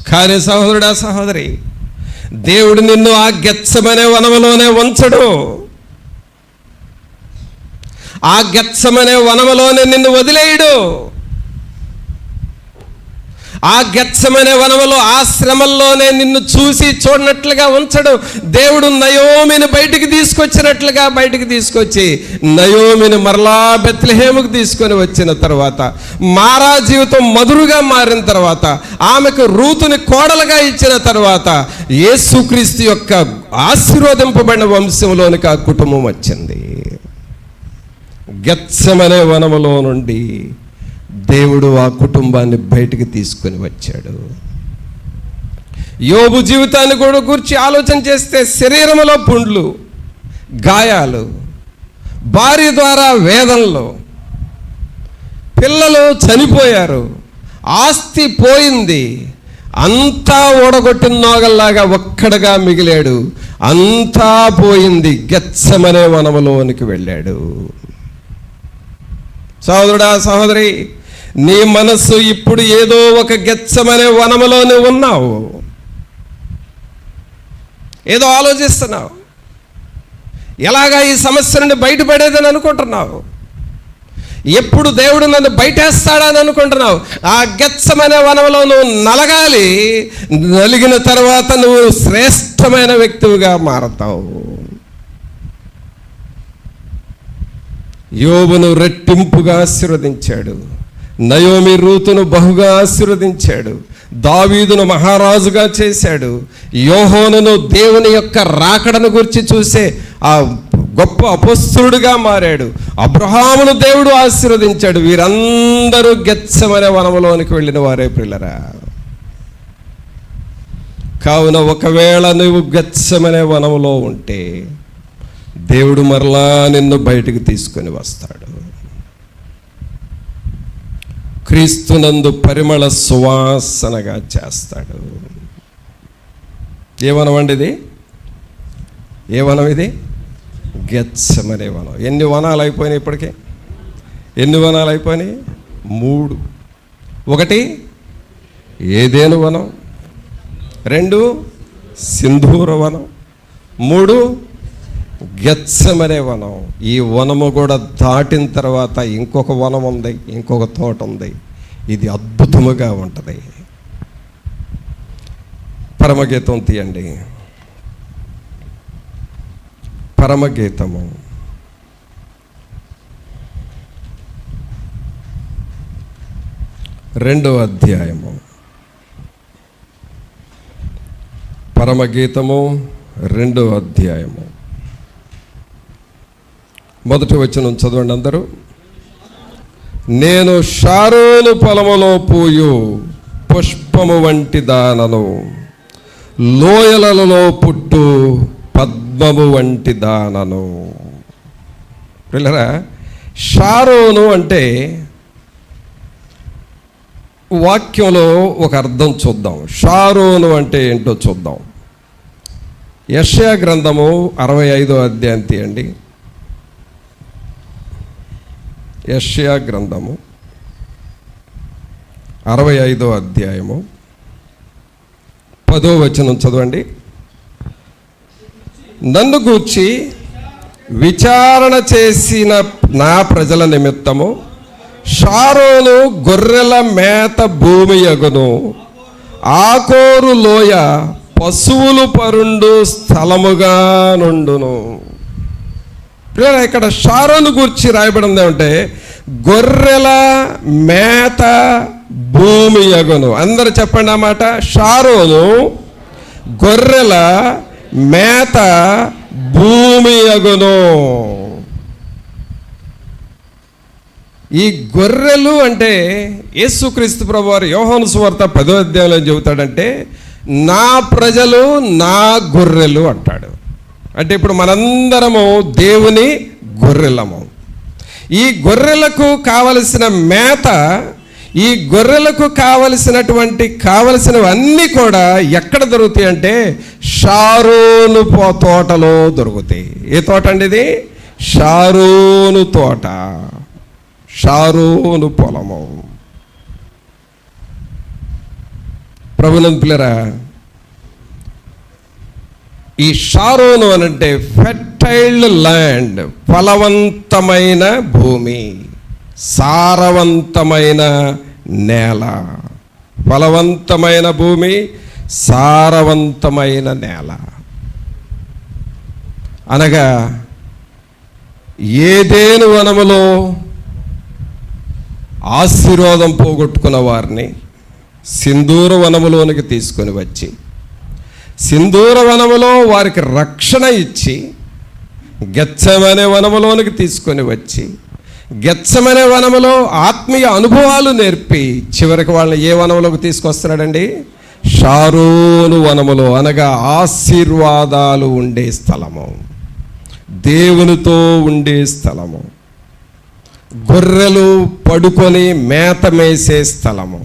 కానీ సహోదరుడా, సహోదరి, దేవుడు నిన్ను ఆ గెత్సెమనే వనములోనే ఉంచడు. ఆ గెత్సెమనే వనములోనే నిన్ను వదిలేయడు. ఆ గెత్సెమనే వనములో, ఆ శ్రమల్లోనే నిన్ను చూసి చూడనట్లుగా ఉంచడు. దేవుడు నయోమిని బయటికి తీసుకొచ్చినట్లుగా బయటికి తీసుకొచ్చి నయోమిని మరలా బెత్లెహేముకు తీసుకొని వచ్చిన తర్వాత, మారా జీవితం మధురుగా మారిన తర్వాత, ఆమెకు రూతుని కోడలుగా ఇచ్చిన తర్వాత, యేసుక్రీస్తు యొక్క ఆశీర్వదింపబడిన వంశంలోనికి ఆ కుటుంబం వచ్చింది. గెత్సెమనే వనములో నుండి దేవుడు ఆ కుటుంబాన్ని బయటికి తీసుకొని వచ్చాడు. యోబు జీవితాన్ని కూడా గురించి ఆలోచన చేస్తే శరీరంలో పుండ్లు, గాయాలు, భార్య ద్వారా వేదనలు, పిల్లలు చనిపోయారు, ఆస్తి పోయింది, అంతా ఓడగొట్టిన నోగల్లాగా ఒక్కడగా మిగిలాడు. అంతా పోయింది, గెత్సెమనే వనములోనికి వెళ్ళాడు. సహోదరుడా, సహోదరి, నీ మనస్సు ఇప్పుడు ఏదో ఒక గెత్సెమనే వనములోనే ఉన్నావు. ఏదో ఆలోచిస్తున్నావు, ఎలాగా ఈ సమస్య నుండి బయటపడేదని అనుకుంటున్నావు. ఎప్పుడు దేవుడు నన్ను బయటేస్తాడని అనుకుంటున్నావు. ఆ గెత్సెమనే వనంలో నువ్వు నలగాలి. నలిగిన తర్వాత నువ్వు శ్రేష్టమైన వ్యక్తివిగా మారతావు. యోబును రెట్టింపుగా ఆశీర్వదించాడు. నయోమి రూతును బహుగా ఆశీర్వదించాడు. దావీదును మహారాజుగా చేశాడు. యోహోనును దేవుని యొక్క రాకడను గురించి చూసే ఆ గొప్ప అపొస్తలుడిగా మారాడు. అబ్రహామును దేవుడు ఆశీర్వదించాడు. వీరందరూ గెత్సెమనే వనములోనికి వెళ్ళిన వారే ప్రియులరా. కావున ఒకవేళ నువ్వు గెత్సెమనే వనములో ఉంటే దేవుడు మరలా నిన్ను బయటికి తీసుకొని వస్తాడు. క్రీస్తునందు పరిమళ సువాసనగా చేస్తాడు. ఏ వనం అండి ఇది? ఏ వనం ఇది? గెత్సెమనే వనం. ఎన్ని వనాలు అయిపోయినాయి ఇప్పటికే? ఎన్ని వనాలు అయిపోయినాయి? 3. 1 ఏదేను వనం, 2 సింధూర వనం, 3 గెత్సెమనే వనం. ఈ వనము కూడా దాటిన తర్వాత ఇంకొక వనం ఉంది, ఇంకొక తోట ఉంది. ఇది అద్భుతముగా ఉంటుంది. పరమగీతం తీయండి. పరమగీతము 2వ అధ్యాయము. పరమగీతము 2వ అధ్యాయము 1వ వచనం చదవండి అందరూ. నేను షారోను పొలములో పూయు పుష్పము వంటి దానను, లోయలలో పుట్టు పద్మము వంటి దానను. పిల్లరా, షారోను అంటే వాక్యంలో ఒక అర్థం చూద్దాం. షారోను అంటే ఏంటో చూద్దాం. యెషయా గ్రంథము 65వ అధ్యాయం తీయండి. యెషయా గ్రంథము 65వ అధ్యాయము 10వ వచనం చదవండి. నన్ను గూర్చి విచారణ చేసిన నా ప్రజల నిమిత్తము షారోను గొర్రెల మేత భూమి యగును, ఆకోరు లోయ పశువులు పరుండు స్థలముగా నుండును. ఇక్కడ షారోను గూర్చి రాయబడింది ఏమంటే గొర్రెల మేత భూమి యగును. అందరు చెప్పండి ఆ మాట. షారోను గొర్రెల మేత భూమి యగును. ఈ గొర్రెలు అంటే యేసుక్రీస్తు ప్రభువారు యోహాను సువార్త 10వ అధ్యాయంలో చెబుతాడంటే నా ప్రజలు నా గొర్రెలు అంటాడు. అంటే ఇప్పుడు మనందరము దేవుని గొర్రెలము. ఈ గొర్రెలకు కావలసిన మేత, ఈ గొర్రెలకు కావలసినవన్నీ కూడా ఎక్కడ దొరుకుతాయి అంటే షారోను తోటలో దొరుకుతాయి. ఏ తోట అండి ఇది? షారోను తోట, షారోను పొలము. ప్రభునందు పిల్లరా, ఈ షారోను అనంటే ఫెర్టైల్ ల్యాండ్, ఫలవంతమైన భూమి, సారవంతమైన నేల. ఫలవంతమైన భూమి, సారవంతమైన నేల అనగా ఏదేను వనములో ఆశీర్వాదం పోగొట్టుకున్న వారిని సింధూర వనములోనికి తీసుకొని వచ్చి సింధూర వనములో వారికి రక్షణ ఇచ్చి గెత్సెమనే వనములోనికి తీసుకొని వచ్చి గెత్సెమనే వనములో ఆత్మీయ అనుభవాలు నేర్పి చివరికి వాళ్ళని ఏ వనములోకి తీసుకొస్తున్నాడండి? షారోను వనములో, అనగా ఆశీర్వాదాలు ఉండే స్థలము, దేవునితో ఉండే స్థలము, గొర్రెలు పడుకొని మేత మేసే స్థలము.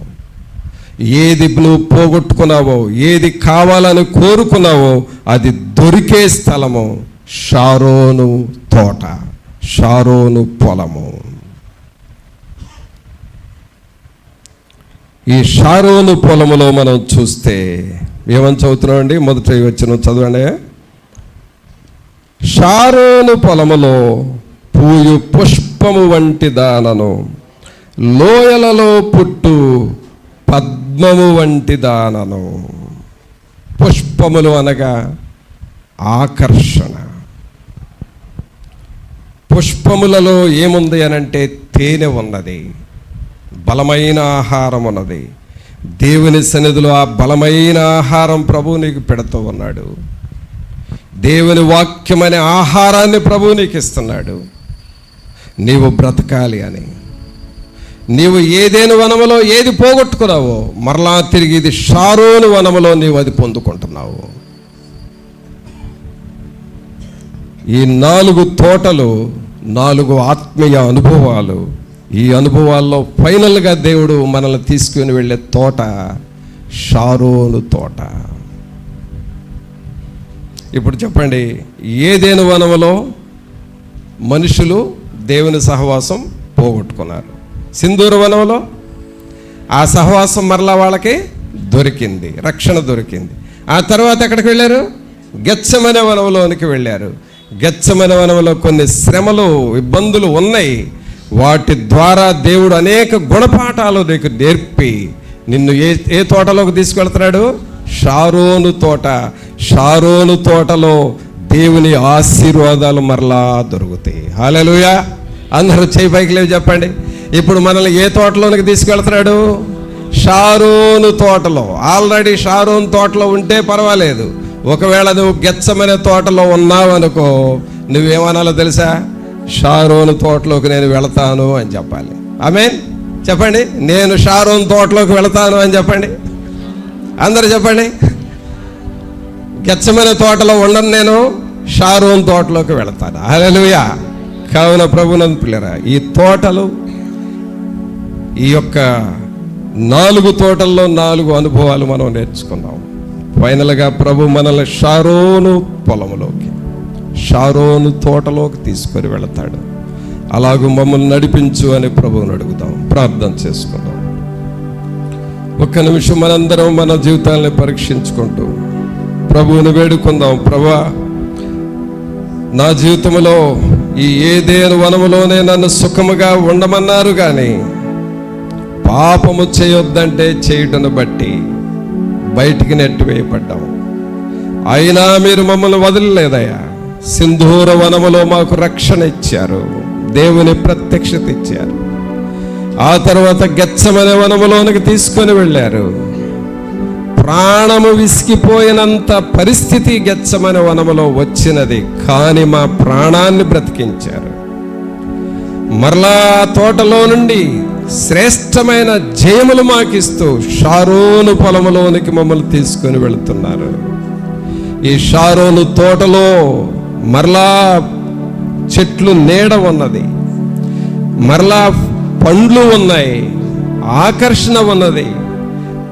ఏది నువ్వు పోగొట్టుకున్నావో, ఏది కావాలని కోరుకున్నావో అది దొరికే స్థలము షారోను తోట, షారోను పొలము. ఈ షారోను పొలములో మనం చూస్తే ఏమని చదువుతున్నామండి? మొదట వచ్చిన చదవండి. షారోను పొలములో పూయు పుష్పము వంటి దానను, లోయలలో పుట్టు పద్మము వంటి దానను. పుష్పములు అనగా ఆకర్షణ. పుష్పములలో ఏముంది అనంటే తేనె ఉన్నది, బలమైన ఆహారం ఉన్నది. దేవుని సన్నిధిలో ఆ బలమైన ఆహారం ప్రభువు నీకు పెడుతూ ఉన్నాడు. దేవుని వాక్యమనే ఆహారాన్ని ప్రభువు నీకు ఇస్తున్నాడు, నీవు బ్రతకాలి అని. నీవు ఏదేను వనములో ఏది పోగొట్టుకున్నావో మరలా తిరిగి ఇది షారోను వనములో నీవు అది పొందుకుంటున్నావు. ఈ 4 తోటలు 4 ఆత్మీయ అనుభవాలు. ఈ అనుభవాల్లో ఫైనల్గా దేవుడు మనల్ని తీసుకుని వెళ్ళే తోట షారోను తోట. ఇప్పుడు చెప్పండి, ఏదేను వనములో మనుషులు దేవుని సహవాసం పోగొట్టుకున్నారు. సింధూర వనంలో ఆ సహవాసం మరలా వాళ్ళకి దొరికింది, రక్షణ దొరికింది. ఆ తర్వాత ఎక్కడికి వెళ్ళారు? గెత్సెమనే వనంలోనికి వెళ్ళారు. గెత్సెమనే వనంలో కొన్ని శ్రమలు, ఇబ్బందులు ఉన్నాయి. వాటి ద్వారా దేవుడు అనేక గుణపాఠాలు నీకు నేర్పి నిన్ను ఏ తోటలోకి తీసుకెళ్తున్నాడు? షారోను తోట. షారోను తోటలో దేవుని ఆశీర్వాదాలు మరలా దొరుకుతాయి. హల్లెలూయా. అందరూ చేయి పైకి లేవి చెప్పండి. ఇప్పుడు మనల్ని ఏ తోటలోనికి తీసుకెళ్తున్నాడు? షారోను తోటలో. ఆల్రెడీ షారోను తోటలో ఉంటే పర్వాలేదు. ఒకవేళ నువ్వు గెత్సెమనే తోటలో ఉన్నావు అనుకో, నువ్వేమనాలో తెలుసా? షారోను తోటలోకి నేను వెళతాను అని చెప్పాలి. ఆమేన్ చెప్పండి. నేను షారోను తోటలోకి వెళతాను అని చెప్పండి. అందరూ చెప్పండి. గెత్సెమనే తోటలో ఉండను, నేను షారోను తోటలోకి వెళతాను. హల్లెలూయా. కావున ప్రభునందు పిల్లరా, ఈ తోటలు, ఈ యొక్క 4 తోటల్లో 4 అనుభవాలు మనం నేర్చుకున్నాం. ఫైనల్గా ప్రభు మనల్ని షారోను పొలంలోకి, షారోను తోటలోకి తీసుకొని వెళతాడు. అలాగూ మమ్మల్ని నడిపించు అని ప్రభువుని అడుగుదాం, ప్రార్థన చేసుకుందాం. ఒక్క నిమిషం మనందరం మన జీవితాన్ని పరీక్షించుకుంటూ ప్రభువుని వేడుకుందాం. ప్రభువా, నా జీవితంలో ఈ ఏదేను వనములోనే నన్ను సుఖముగా ఉండమన్నారు, కానీ పాపము చేయొద్దంటే చేయుటను బట్టి బయటికి నెట్టివేయబడ్డాం. అయినా మీరు మమ్మల్ని వదలలేదయ్యా. సింధూర వనములో మాకు రక్షణ ఇచ్చారు, దేవుని ప్రత్యక్షత ఇచ్చారు. ఆ తర్వాత గెత్సెమనే వనములోనికి తీసుకొని వెళ్ళారు. ప్రాణము విసిగిపోయినంత పరిస్థితి గెత్సెమనే వనములో వచ్చినది, కానీ మా ప్రాణాన్ని బ్రతికించారు. మరలా తోటలో నుండి శ్రేష్టమైన జయములు మాకిస్తూ షారోను పొలములోనికి మమ్మల్ని తీసుకొని వెళుతున్నారు. ఈ షారోను తోటలో మరలా చెట్లు నీడ ఉన్నది, మరలా పండ్లు ఉన్నాయి, ఆకర్షణ ఉన్నది,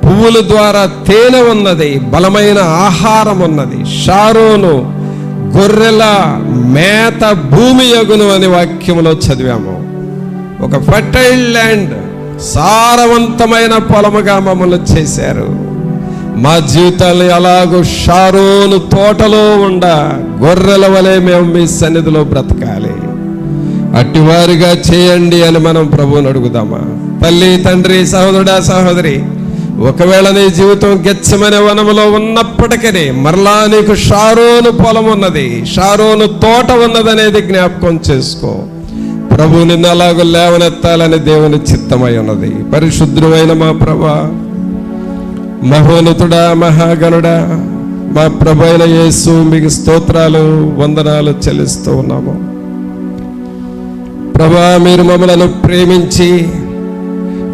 పువ్వుల ద్వారా తేనె ఉన్నది, బలమైన ఆహారం ఉన్నది. షారోను గొర్రెల మేత భూమి యగును అని వాక్యములో చదివాము. ఒక ఫర్టైల్ ల్యాండ్, సారవంతమైన పొలముగా మమ్మల్ని చేశారు. మా జీవితాలు అలాగూ షారోను తోటలో ఉండ గొర్రెల వలె మేము మీ సన్నిధిలో బ్రతకాలి. అట్టివారిగా చేయండి అని మనం ప్రభువుని అడుగుదామా? తల్లి, తండ్రి, సహోదరుడా, సహోదరి, ఒకవేళ నీ జీవితం గెత్సెమనే వనములో ఉన్నప్పటికీ మరలా నీకు షారోను పొలం ఉన్నది, షారోను తోట ఉన్నదనేది జ్ఞాపకం చేసుకో. ప్రభు నిన్ను అలాగూ లేవనెత్తాలని దేవుని చిత్తమై ఉన్నది. పరిశుద్ధుడైన మా ప్రభా, మహోన్నతుడా, మహాగణుడా, మా ప్రభు అయిన యేసు, మీకు స్తోత్రాలు, వందనాలు చెల్లిస్తూ ఉన్నాము. ప్రభా, మీరు మమ్మలను ప్రేమించి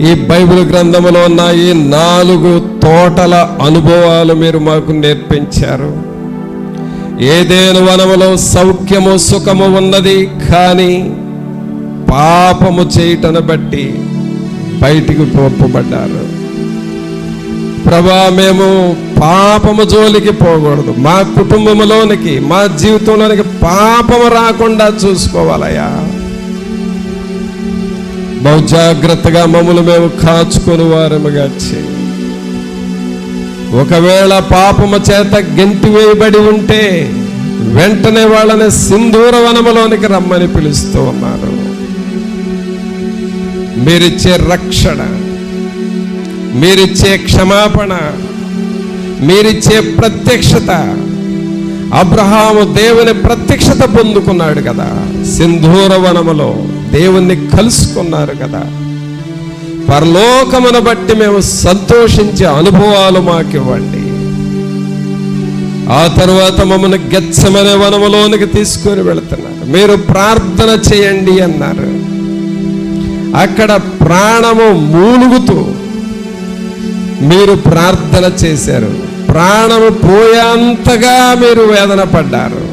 ఈ బైబిల్ గ్రంథములో ఉన్న ఈ 4 తోటల అనుభవాలు మీరు మాకు నేర్పించారు. ఏదేను వనములో సౌఖ్యము, సుఖము ఉన్నది, కానీ పాపము చేయటను బట్టి బయటికి పంపబడ్డారు. ప్రభా మేము పాపము జోలికి పోకూడదు, మా కుటుంబంలోనికి మా జీవితంలోనికి పాపము రాకుండా చూసుకోవాలయ్యా. బహు జాగ్రత్తగా మమ్మల్ని మేము కాచుకొని వారముగా చేయి. ఒకవేళ పాపము చేత గెంటి వేయబడి ఉంటే వెంటనే వాళ్ళని సింధూర వనములోనికి రమ్మని పిలుస్తూ ఉన్నారు. మీరిచ్చే రక్షణ, మీరిచ్చే క్షమాపణ, మీరిచ్చే ప్రత్యక్షత. అబ్రహాము దేవుని ప్రత్యక్షత పొందుకున్నాడు కదా, సింధూర వనములో దేవుణ్ణి కలుసుకున్నారు కదా. పరలోకమును బట్టి మేము సంతోషించే అనుభవాలు మాకివ్వండి. ఆ తర్వాత మమ్మల్ని గెత్సెమనే వనములోనికి తీసుకొని వెళుతున్నారు. మీరు ప్రార్థన చేయండి అన్నారు. అక్కడ ప్రాణము మూలుగుతూ మీరు ప్రార్థన చేశారు. ప్రాణము పోయేంతగా మీరు వేదన పడ్డారు.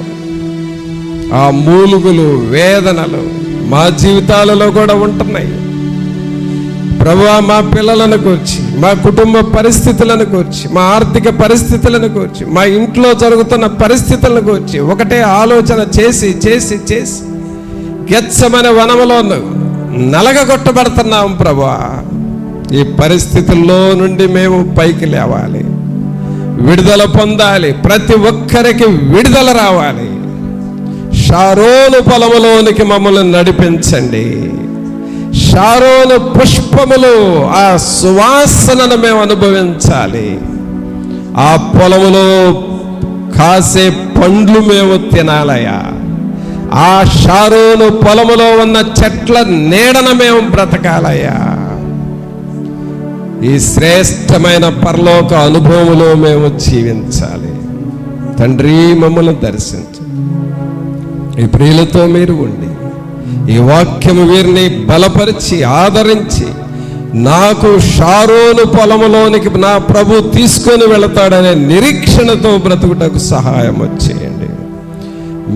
ఆ మూలుగులు, వేదనలు మా జీవితాలలో కూడా ఉంటున్నాయి. ప్రభువా, మా పిల్లలను కూర్చి, మా కుటుంబ పరిస్థితులను కూర్చి, మా ఆర్థిక పరిస్థితులను కూర్చి, మా ఇంట్లో జరుగుతున్న పరిస్థితులను కూర్చి ఒకటే ఆలోచన చేసి చేసి చేసి గెత్సెమనే వనములో నలగగొట్టబడుతున్నాం. ప్రభువా, ఈ పరిస్థితుల్లో నుండి మేము పైకి లేవాలి, విడుదల పొందాలి. ప్రతి ఒక్కరికి విడుదల రావాలి. షారోను పొలములోనికి మమ్మల్ని నడిపించండి. షారోను పుష్పములు, ఆ సువాసనను మేము అనుభవించాలి. ఆ పొలములో కాసే పండ్లు మేము తినాలయా. ఆ షారోను పొలములో ఉన్న చెట్ల నీడన మేము బ్రతకాలయ్యా. ఈ శ్రేష్టమైన పరలోక అనుభవములో మేము జీవించాలి. తండ్రి, మమ్మల్ని దర్శించు. ఈ ప్రియులతో మీరు ఉండి ఈ వాక్యము వీరిని బలపరిచి ఆదరించి, నాకు షారోను పొలములోనికి నా ప్రభు తీసుకొని వెళతాడనే నిరీక్షణతో బ్రతుకుటకు సహాయం చేయండి.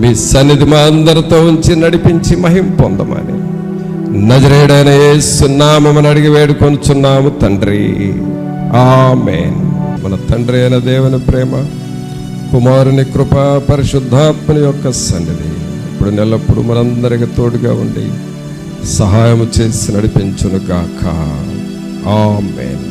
మీ సన్నిధి మా అందరితో ఉంచి నడిపించి మహిమ పొందమని నజరేయుడైన యేసు నామమున అడిగి వేడుకొనుచున్నాము తండ్రి, ఆమేన్. మన తండ్రి అయిన దేవుని ప్రేమ, కుమారుని కృప, పరిశుద్ధాత్మని యొక్క సన్నిధి ఇప్పుడు నెల్లప్పుడు మనందరికి తోడుగా ఉండి సహాయం చేసి నడిపించును గాక. ఆమేన్.